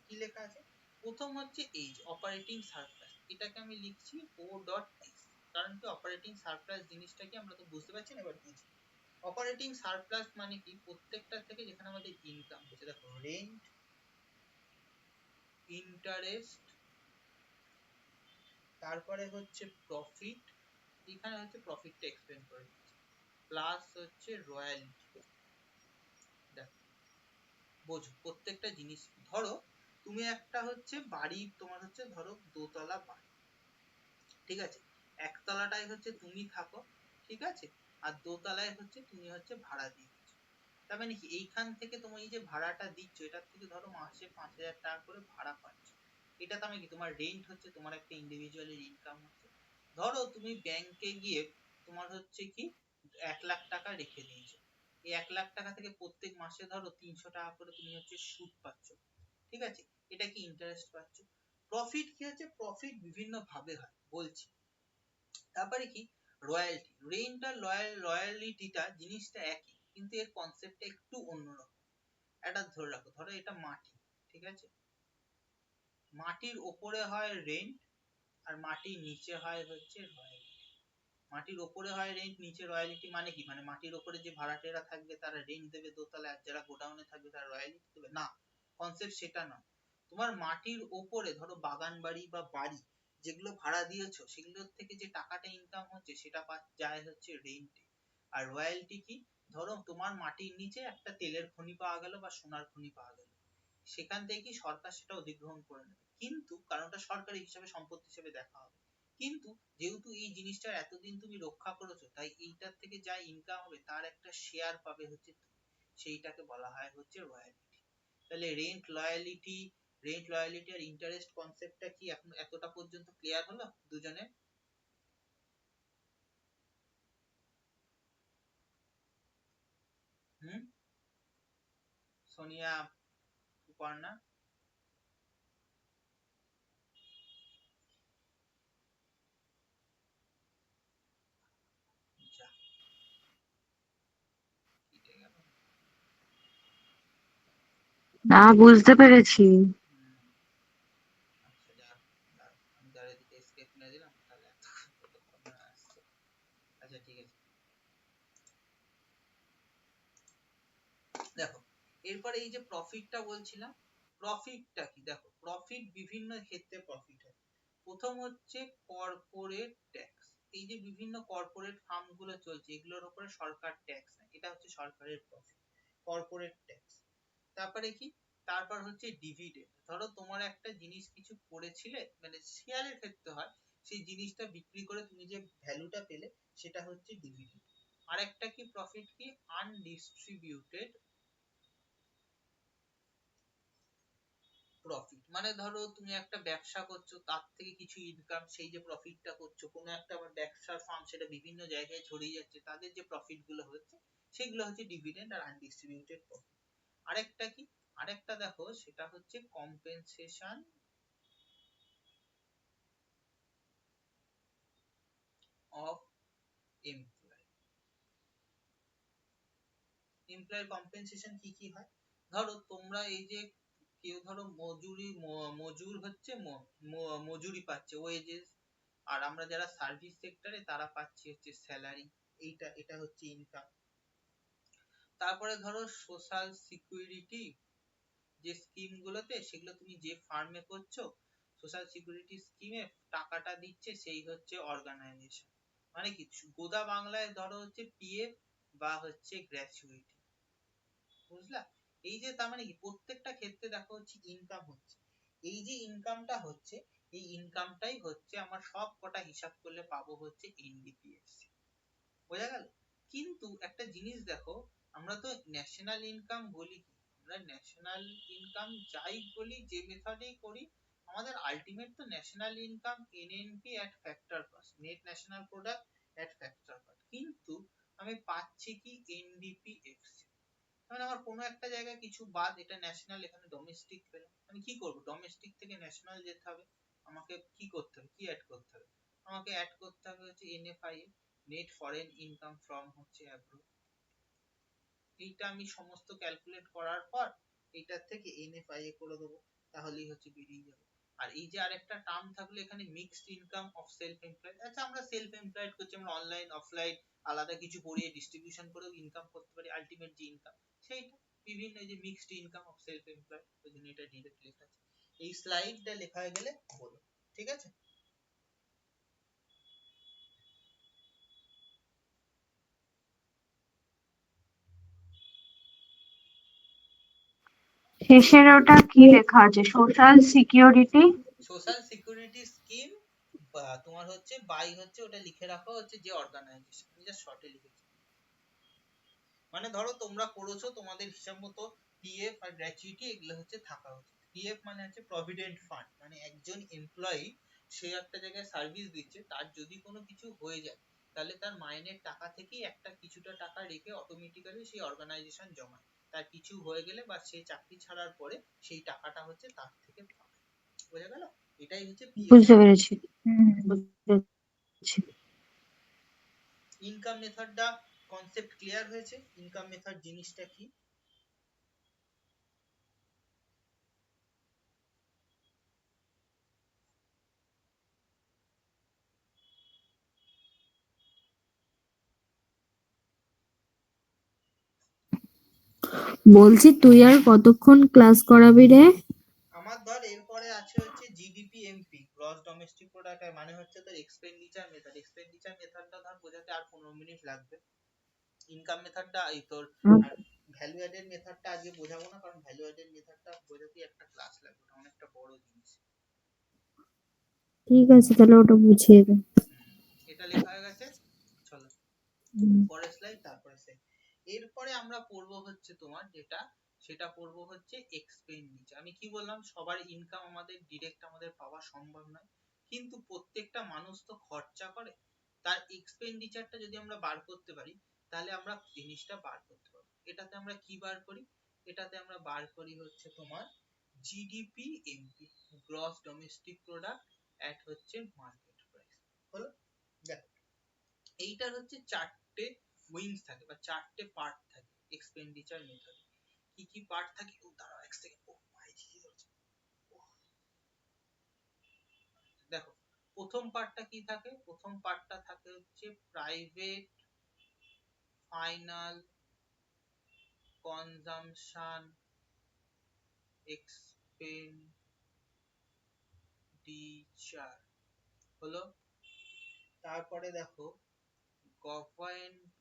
কি লেখা আছে। প্রথম হচ্ছে এই অপারেটিং সারপ্লাস, এটাকে আমি লিখছি ও ডট এক্স, কারণ কি অপারেটিং সারপ্লাস জিনিসটা কি আমরা তো বুঝতে পারছি না, এবার বুঝি। অপারেটিং সারপ্লাস মানে কি? প্রত্যেকটা থেকে যেখানে আমাদের ইনকাম হচ্ছে, দেখো রেন্ট, ইন্টারেস্ট, তারপরে হচ্ছে প্রফিট, এখানে হচ্ছে প্রফিটটা এক্সপ্লেন করে দিচ্ছি, প্লাস হচ্ছে রয়্যালটি। দেখো বোঝো প্রত্যেকটা জিনিস। ধরো তুমি একটা হচ্ছে বাড়ি, তোমার হচ্ছে ধরো দোতলা বাড়ি, ঠিক আছে, একতলাটায় হচ্ছে তুমি থাকো, ঠিক আছে, আর দোতলায় হচ্ছে তুমি হচ্ছে ভাড়া দিয়ে দিচ্ছ। তার মানে কি এইখান থেকে তুমি এই যে ভাড়াটা দিচ্ছ এটার থেকে ধরো মাসে 5,000 টাকা করে ভাড়া পাচ্ছ, এটা তো আমি কি তোমার রেন্ট হচ্ছে, তোমার একটা ইন্ডিভিজুয়ালের ইনকাম হচ্ছে। ধরো তুমি ব্যাংকে গিয়ে তোমার হচ্ছে কি 1,00,000 টাকা রেখে দিয়েছো, এই 1,00,000 টাকা থেকে প্রত্যেক মাসে ধরো 300 টাকা করে তুমি হচ্ছে সুদ পাচ্ছ, ঠিক আছে, এটা কি ইন্টারেস্ট পাচ্ছ। প্রফিট কি হচ্ছে? প্রফিট বিভিন্ন ভাবে হয় বলছি। তারপরে কি রয়্যালটি, রেন্ট আর রয়্যালিটিটা জিনিসটা একই, কিন্তু এর কনসেপ্টটা একটু অন্যরকম। এটা ধরে রাখো, ধরো এটা মাটি, ঠিক আছে, মাটির ওপরে হয় রেন্ট আর মাটির নিচে হয় হচ্ছে রয়্যালিটি। মাটির ওপরে হয় রেন্ট, নিচে রয়্যালিটি। মানে কি, মানে মাটির ওপরে যে ভাড়াটেরা থাকবে তারা রেন্ট দেবে দোতলা, আর যারা গোডাউনে থাকবে তারা রয়্যালিটি দেবে না, কনসেপ্ট সেটা নয়। তোমার মাটির ওপরে ধরো বাগান বাড়ি বা বাড়ি যেগুলো ভাড়া দিয়েছো, সেগুলোর থেকে যে টাকাটা ইনকাম হচ্ছে সেটা যায় হচ্ছে রেন্টে। আর রয়্যালিটি কি, ধরো তোমার মাটির নিচে একটা তেলের খনি পাওয়া গেল বা সোনার খনি পাওয়া গেল, সেখান থেকে কি সরকার সেটা অধিগ্রহণ করে নেবে, কিন্তু কারণ ওটা সরকারি হিসাবে সম্পত্তি হিসেবে দেখা হবে। কিন্তু যেহেতু এই জিনিসটা এতদিন তুমি রক্ষা করেছো, তাই এইটার থেকে যা ইনকাম হবে তার একটা শেয়ার পাবে হচ্ছে তুমি, সেইটাকে বলা হয় হচ্ছে রয়্যালিটি। তাহলে রেন্ট লয়ালিটি আর ইন্টারেস্ট কনসেপ্টটা কি এখন এতটা পর্যন্ত ক্লিয়ার হলো দুজনে? হুম, সোনিয়া, সুপর্ণা? যা, কেটে গেল। না, বুঝতে পেরেছি। আচ্ছা, যা, আমি তার এদিকে এসকেপ নিয়ে দিলাম, তাহলে ততক্ষণ আসছে। আচ্ছা ঠিক আছে, দেখো এরপরে এই যে প্রফিটটা বলছিলাম, প্রফিটটা কি, দেখো প্রফিট বিভিন্ন ক্ষেত্রে প্রফিট হয়। প্রথম হচ্ছে কর্পোরেট ট্যাক্স। এই যে বিভিন্ন কর্পোরেট ফার্ম গুলো চলছে, এগুলোর উপরে সরকার ট্যাক্স নেয়, এটা হচ্ছে সরকারের প্রফিট, কর্পোরেট ট্যাক্স। তারপরে কি, তারপর হচ্ছে ডিভিডেন্ড। ধরো তোমার একটা জিনিস কিছু করেছিলে, মানে শেয়ারের ক্ষেত্রে হয়, সেই জিনিসটা বিক্রি করে তুমি যে ভ্যালুটা পেলে সেটা হচ্ছে ডিভিডেন্ড। আরেকটা কি প্রফিট, কি আনডিস্ট্রিবিউটেড প্রফিট। মানে ধরো তুমি একটা ব্যবসা করছো, তার থেকে কিছু ইনকাম, সেই যে প্রফিটটা করছো, কোনো একটা আবার ব্যবসার ফার্ম সেটা বিভিন্ন জায়গায় ছড়িয়ে যাচ্ছে, তাদের যে প্রফিট গুলো হচ্ছে সেগুলো হচ্ছে ডিভিডেন্ড আর আনডিস্ট্রিবিউটেড প্রফিট। আরেকটা কি, আরেকটা দেখো সেটা হচ্ছে কম্পেনসেশন অফ এমপ্লয়। এমপ্লয়ের কম্পেনসেশন কি কি হয়, ধরো তোমরা এই যে কেউ ধরো মজুর হচ্ছে মজুরি পাচ্ছে, ওয়েজেস, আর আমরা যারা সার্ভিস সেক্টরে তারা পাচ্ছি হচ্ছে স্যালারি, এটা হচ্ছে ইনকাম। তারপরে ধরো সোশ্যাল সিকিউরিটি যে স্কিম গুলোতে, সেগুলো তুমি যে ফার্মে করছো, সোশ্যাল সিকিউরিটি স্কিমে টাকাটা দিচ্ছে সেই হচ্ছে অর্গানাইজেশন। মানে কি, গোদা বাংলায় ধরো হচ্ছে পিএফ বা হচ্ছে গ্র্যাচুইটি, বুঝলা? এই যে তার মানে কি, প্রত্যেকটা ক্ষেত্রে দেখো হচ্ছে ইনকাম হচ্ছে, এই যে ইনকামটা হচ্ছে, এই ইনকামটাই হচ্ছে আমার সব কটা হিসাব করলে পাবো হচ্ছে এনডিপিএস। বোঝা গেল? কিন্তু একটা জিনিস দেখো, আমরা তো ন্যাশনাল ইনকাম বলি কি, আমরা ন্যাশনাল ইনকাম যাই বলি, যে মেথডেই করি, আমাদের আলটিমেট তো national income NNP at factor cost, net national product at factor cost, কিন্তু আমি পাচ্ছি কি এনডিপিএফসি। মানে আমার কোনো একটা জায়গায় কিছু বাদ, এটা ন্যাশনাল, এখানে ডোমেস্টিক পেলাম, আমি কি করব, ডোমেস্টিক থেকে ন্যাশনাল যেতে হবে, আমাকে কি করতে হবে, কি অ্যাড করতে হবে, আমাকে অ্যাড করতে হবে হচ্ছে এনএফআইএ, নেট ফরেন ইনকাম ফ্রম হচ্ছে অ্যাব্রোড। এইটা আমি সমস্ত ক্যালকুলেট করার পর এইটার থেকে এনএফআইএ করে দেবো, তাহলেই হচ্ছে বেরিয়ে যাবে। আর এই যে আরেকটা টার্ম থাকলো এখানে, mixed income of self employed. আচ্ছা, আমরা সেলফ এমপ্লয়েড করছি, আমরা অনলাইন অফলাইন আলাদা কিছু করিয়ে ডিস্ট্রিবিউশন করেও ইনকাম করতে পারি, আলটিমেট যে ইনকাম সেইটা বিভিন্ন, এই যে mixed income of self employed, ওই জন্য এটা ডিরেক্ট লেখা আছে। এই স্লাইডটা লেখা হয়ে গেলে বলো, ঠিক আছে? শেষের ওটা কি লেখা আছে? Social security. Social security scheme, বা তোমার হচ্ছে বাই হচ্ছে, ওটা লিখে রাখো হচ্ছে যে অর্গানাইজেশন, আমি জাস্ট শর্টে লিখেছি। মানে ধরো তোমরা করেছো তোমাদের হিসাব মতো পিএফ আর গ্র্যাচুইটি এগুলো হচ্ছে থাকা উচিত। পিএফ মানে হচ্ছে প্রভিডেন্ট ফান্ড, মানে একজন এমপ্লয়ি সে একটা জায়গায় সার্ভিস দিচ্ছে, তার যদি কোনো কিছু হয়ে যায় তাহলে তার মাইনের টাকা থেকেই একটা কিছুটা টাকা রেখে অটোমেটিক্যালি সেই অর্গানাইজেশন জমায়, তার কিছু হয়ে গেলে বা সে চাকরি ছাড়ার পরে সেই টাকাটা হচ্ছে তার থেকে পাবে। বোঝা গেল? এটাই হচ্ছে পিএফ। বুঝতে পেরেছি। বুঝতে পেরেছি। ইনকাম মেথডটা কনসেপ্ট ক্লিয়ার হয়েছে? ইনকাম মেথড জিনিসটা কি? বলছি তুই আর কতক্ষণ ক্লাস করাবি রে? আমার ধর এরপরে আছে হচ্ছে GDP MP, gross domestic product, মানে হচ্ছে তোর এক্সপেন্ডিচার মেথড। এক্সপেন্ডিচার মেথডটা ধর বোঝাতে আর 15 মিনিট লাগবে। ইনকাম মেথডটা এই তোর, আর ভ্যালু অ্যাডেড মেথডটা আজকে বোঝাবো না, কারণ ভ্যালু অ্যাডেড মেথডটা বোঝাতে একটা ক্লাস লাগবে, ওটা অনেকটা বড় জিনিস। ঠিক আছে, তাহলে ওটা বুঝিয়ে দে। এটা লেখা হয়ে গেছে, চলো পরের স্লাইড, তারপরে এরপরে আমরা পড়বো হচ্ছে তোমার যেটা, সেটা পড়বো হচ্ছে এক্সপেন্ডিচার। আমি কি বললাম, সবার ইনকাম আমাদের ডিরেক্ট আমাদের পাওয়া সম্ভব নয়, কিন্তু প্রত্যেকটা মানুষ তো খরচা করে। তার এক্সপেন্ডিচারটা যদি আমরা বার করতে পারি, তাহলে আমরা জিনিসটা বার করতে পারবো। এটাতে আমরা কি বার করি? এটাতে আমরা বার করি হচ্ছে তোমার GDP MP, gross domestic product at হচ্ছে মার্কেট প্রাইস। হলো? দেখো, এইটার হচ্ছে চারটে উইংস থাকে বা চারটে পার্ট থাকে এক্সপেন্ডিচার মেথডে। কি কি পার্ট থাকে? ও দাঁড়াও এক সেকেন্ড, ও ভাই কি হচ্ছে। দেখো, প্রথম পার্টটা কি থাকে? প্রথম পার্টটা থাকে হচ্ছে প্রাইভেট ফাইনাল কনজাম্পশন এক্সপেন্ডিচার। হলো? তারপরে দেখো গভর্নমেন্ট,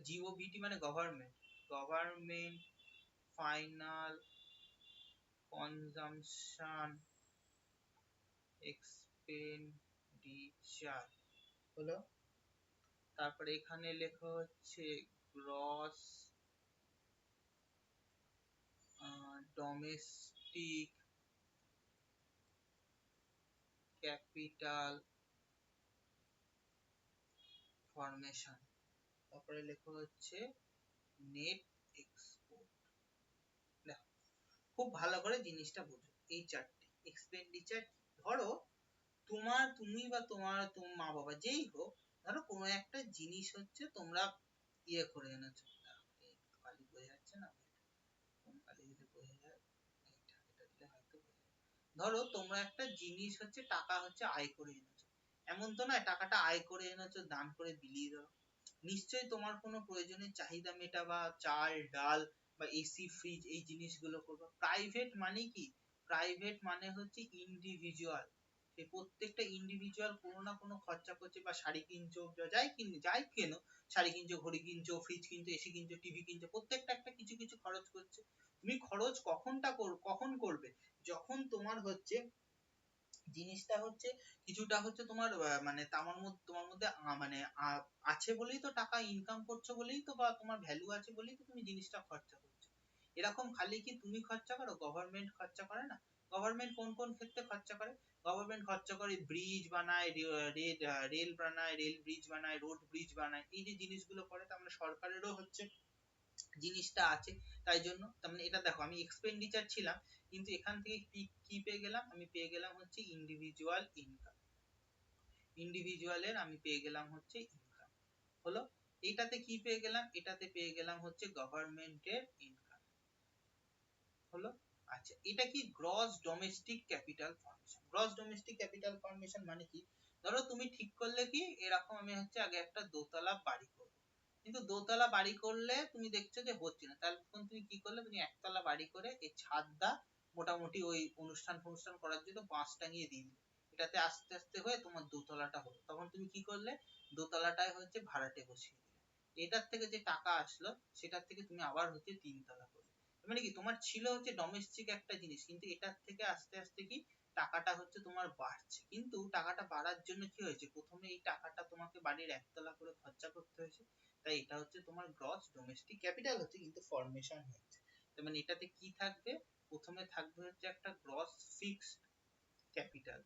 জিওবিটি মানে government, government final consumption expenditure. হলো? তারপরে এখানে লেখা হচ্ছে গ্রস ডোমেস্টিক ক্যাপিটাল ফরমেশন। তারপরে লেখা হচ্ছে নেট এক্সপোর্ট। দেখো, খুব ভালো করে জিনিসটা বুঝো। এই চারটে এক্সপেন্ডিচার, ধরো তুমি বা তোমার মা বাবা যেই হোক, ধরো কোনো একটা জিনিস হচ্ছে তোমরা ইয়ে করে এনেছো, কালি বোঝা যাচ্ছে না, কোন কালি দিলে বোঝা যায়, এটা দিলে হয়তো বোঝা যায়। ধরো তোমরা একটা জিনিস হচ্ছে টাকা হচ্ছে আয় করে এনেছো, এমন তো নয় টাকাটা আয় করে এনেছো দান করে বিলিয়ে দাও। নিশ্চয়ই তোমার কোনো প্রয়োজনের চাহিদা মেটাবা, চাল ডাল বা এসি ফ্রিজ এই জিনিসগুলো করবা। প্রাইভেট মানে কি? প্রাইভেট মানে হচ্ছে ইন্ডিভিজুয়াল, সে প্রত্যেকটা ইন্ডিভিজুয়াল কোনো না কোনো খরচা করছে, বা শাড়ি কিনছো, যাই কেনো, শাড়ি কিনছো, ঘড়ি কিনছো, ফ্রিজ কিনছো, এসি কিনছো, টিভি কিনছো, প্রত্যেকটা একটা কিছু কিছু খরচ করছে। তুমি খরচ কখন করবে? যখন তোমার হচ্ছে জিনিসটা হচ্ছে কিছুটা হচ্ছে তোমার মানে তোমার মধ্যে মানে আছে বলেই তো টাকা ইনকাম করছো, বলেই তো, বা তোমার ভ্যালু আছে বলেই তো তুমি জিনিসটা খরচা করছো। এরকম খালি কি তুমি খরচা করো? গভর্নমেন্ট খরচা করে না। গভর্নমেন্ট কোন কোন ক্ষেত্রে খরচা করে? গভর্নমেন্ট খরচা করে ব্রিজ বানায়, রেল বানায়, রেল ব্রিজ বানায়, রোড ব্রিজ বানায়, এই যে জিনিসগুলো করে। তার মানে সরকারেরও হচ্ছে জিনিসটা আছে। তাই জন্য তার মানে এটা দেখো, আমি এক্সপেন্ডিচার ছিলাম, কিন্তু এখান থেকে কি পেয়ে গেলাম? আমি পেয়ে গেলাম হচ্ছে ইন্ডিভিজুয়াল ইনকাম, ইন্ডিভিজুয়ালের আমি পেয়ে গেলাম হচ্ছে ইনকাম। হলো? এটাতে কি পেয়ে গেলাম? এটাতে পেয়ে গেলাম হচ্ছে গভর্নমেন্টের ইনকাম। হলো? আচ্ছা, এটা কি gross domestic capital formation. Gross domestic capital formation মানে কি? ধরো তুমি ঠিক করলে কি এরকম, আমি হচ্ছে আগে একটা দোতলা বাড়ি করব, কিন্তু দোতলা বাড়ি করলে তুমি দেখছো যে হচ্ছে না, তাহলে তখন তুমি কি করলে? তুমি একতলা বাড়ি করে এই ছাদটা মোটামুটি ওই অনুষ্ঠান করার জন্য বাঁশ টাঙিয়ে দিলে, এটাতে আস্তে আস্তে হয়ে তোমার দোতলাটা হলো। তখন তুমি কি করলে? দোতলাটায় হচ্ছে ভাড়াটে বসিয়ে দিলে, এটার থেকে যে টাকা আসলো সেটার থেকে তুমি আবার হচ্ছে তিনতলা করলে। মানে কি, তোমার ছিল হচ্ছে ডোমেস্টিক একটা জিনিস, কিন্তু এটার থেকে আস্তে আস্তে কি টাকাটা হচ্ছে তোমার বাড়ছে। কিন্তু টাকাটা বাড়ার জন্য কি হয়েছে? প্রথমে এই টাকাটা তোমাকে বাড়ির একতলা করে খরচা করতে হয়েছে, তাই এটা হচ্ছে তোমার গ্রস ডোমেস্টিক ক্যাপিটাল হচ্ছে, কিন্তু ফরমেশন হচ্ছে। তার মানে এটাতে কি থাকবে? প্রথমে থাকবে হচ্ছে একটা গ্রস ফিক্সড ক্যাপিটাল,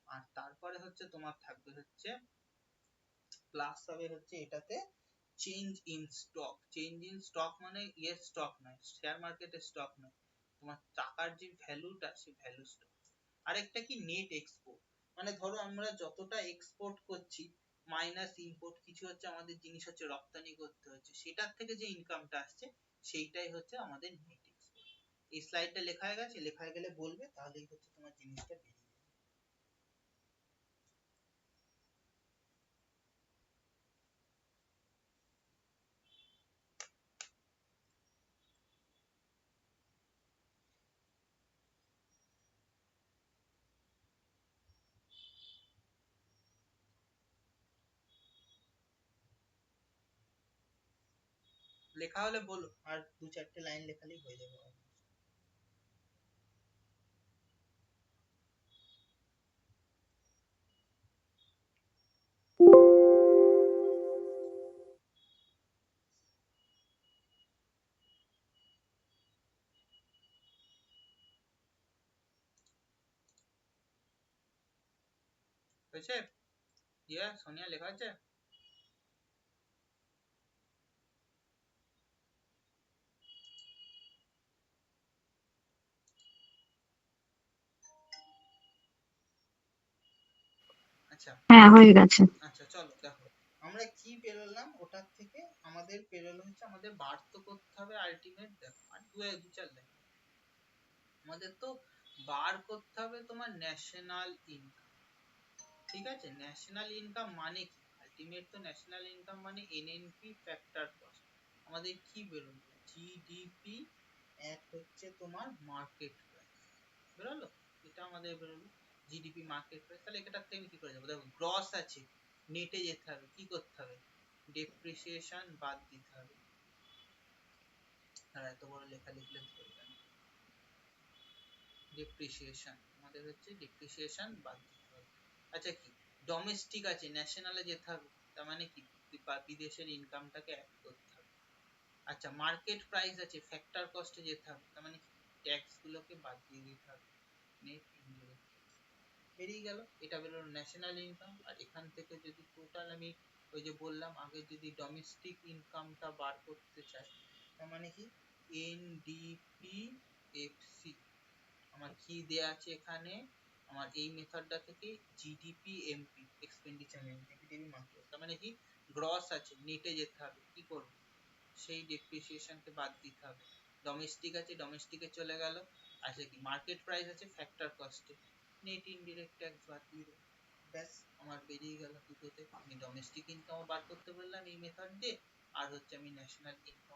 আর তারপরে হচ্ছে তোমার থাকবে হচ্ছে প্লাস হবে হচ্ছে এটাতে change in stock. Change in stock মানে স্টক নয়, শেয়ার মার্কেটের স্টক নয়, তোমার টাকার যে ভ্যালুটা সেই ভ্যালু স্টক। আরেকটা কি নেট এক্সপোর্ট, মানে ধরো আমরা যতটা এক্সপোর্ট করছি, মাইনাস ইম্পোর্ট কিছু হচ্ছে আমাদের জিনিস হচ্ছে রপ্তানি করতে হচ্ছে, সেটার থেকে যে ইনকামটা আসছে সেইটাই হচ্ছে আমাদের নেট এক্সপোর্ট। এই স্লাইডটা লেখা হয়ে গেছে, লেখা হয়ে গেলে বলবে, তাহলেই হচ্ছে তোমার জিনিসটা বেরিয়ে যাবে। লেখা হলে বলো, আর 2-4টে লাইন লেখালেই হয়ে যাবে। হয়েছে? ইয়া সোনিয়া লেখা আছে? আচ্ছা হ্যাঁ হয়ে গেছে। আচ্ছা চলো দেখো, আমরা কি পেরোলাম ওটার থেকে, আমাদের পেরোলো হচ্ছে আমাদের বার তো করতে হবে আলটিমেট। দেখো আর 2-4 লাইন আমাদের তো বার করতে হবে তোমার ন্যাশনাল ইনকাম। ঠিক আছে, ন্যাশনাল ইনকাম মানে কি? আলটিমেট তো ন্যাশনাল ইনকাম মানে এনএনপি ফ্যাক্টর কস্ট। আমাদের কি বেরোলো? জিডিপি এক হচ্ছে তোমার মার্কেট প্রাইস বেরোলো, এটা আমাদের বেরোলো জিডিপি মার্কেট প্রাইস। তাহলে এটার থেকে আমি কি করে যাবো? দেখো গ্রস আছে, নেটে যেতে হবে, কি করতে হবে? ডেপ্রিসিয়েশন বাদ দিতে হবে। আর এত বড় লেখা লিখলে ধরবে না। ডেপ্রিসিয়েশন আমাদের হচ্ছে ডেপ্রিসিয়েশন বাদ দিতে হবে। আচ্ছা কি ডোমেস্টিক আছে, ন্যাশনালে যেতে হবে, তার মানে কি বিদেশের ইনকামটাকে অ্যাড করতে হবে। আচ্ছা মার্কেট প্রাইস আছে, ফ্যাক্টর কস্টে যেতে হবে, তার মানে ট্যাক্স গুলোকে বাদ দিয়ে দিতে হবে। নেট ইনডিরেক্ট বেরিয়ে গেল, এটা বেরোলো ন্যাশনাল ইনকাম। আর এখান থেকে যদি টোটাল আমি ওই যে বললাম আগে, যদি ডোমেস্টিক ইনকামটা বার করতে চাই, তার মানে কি এনডিপি এফসি আমার কি দেয়া আছে এখানে, আমার এই মেথডটা থেকে জিডিপি এমপি এক্সপেন্ডিচার এমপি মাত্র, তার মানে কি গ্রস আছে, নেটে যেতে হবে, কি করব? সেই ডেপ্রিসিয়েশনকে বাদ দিতে হবে। ডোমেস্টিক আছে, ডোমেস্টিকে চলে গেল। আচ্ছা কি মার্কেট প্রাইস আছে ফ্যাক্টর কস্টে, নেট ইনডিরেক্ট ট্যাক্স বাদ দিয়ে দেবো, ব্যাস আমার বেরিয়ে গেল দুটোতে। আমি ডোমেস্টিক ইনকামও বার করতে পারলাম এই মেথড দিয়ে, আর হচ্ছে আমি ন্যাশনাল ইনকাম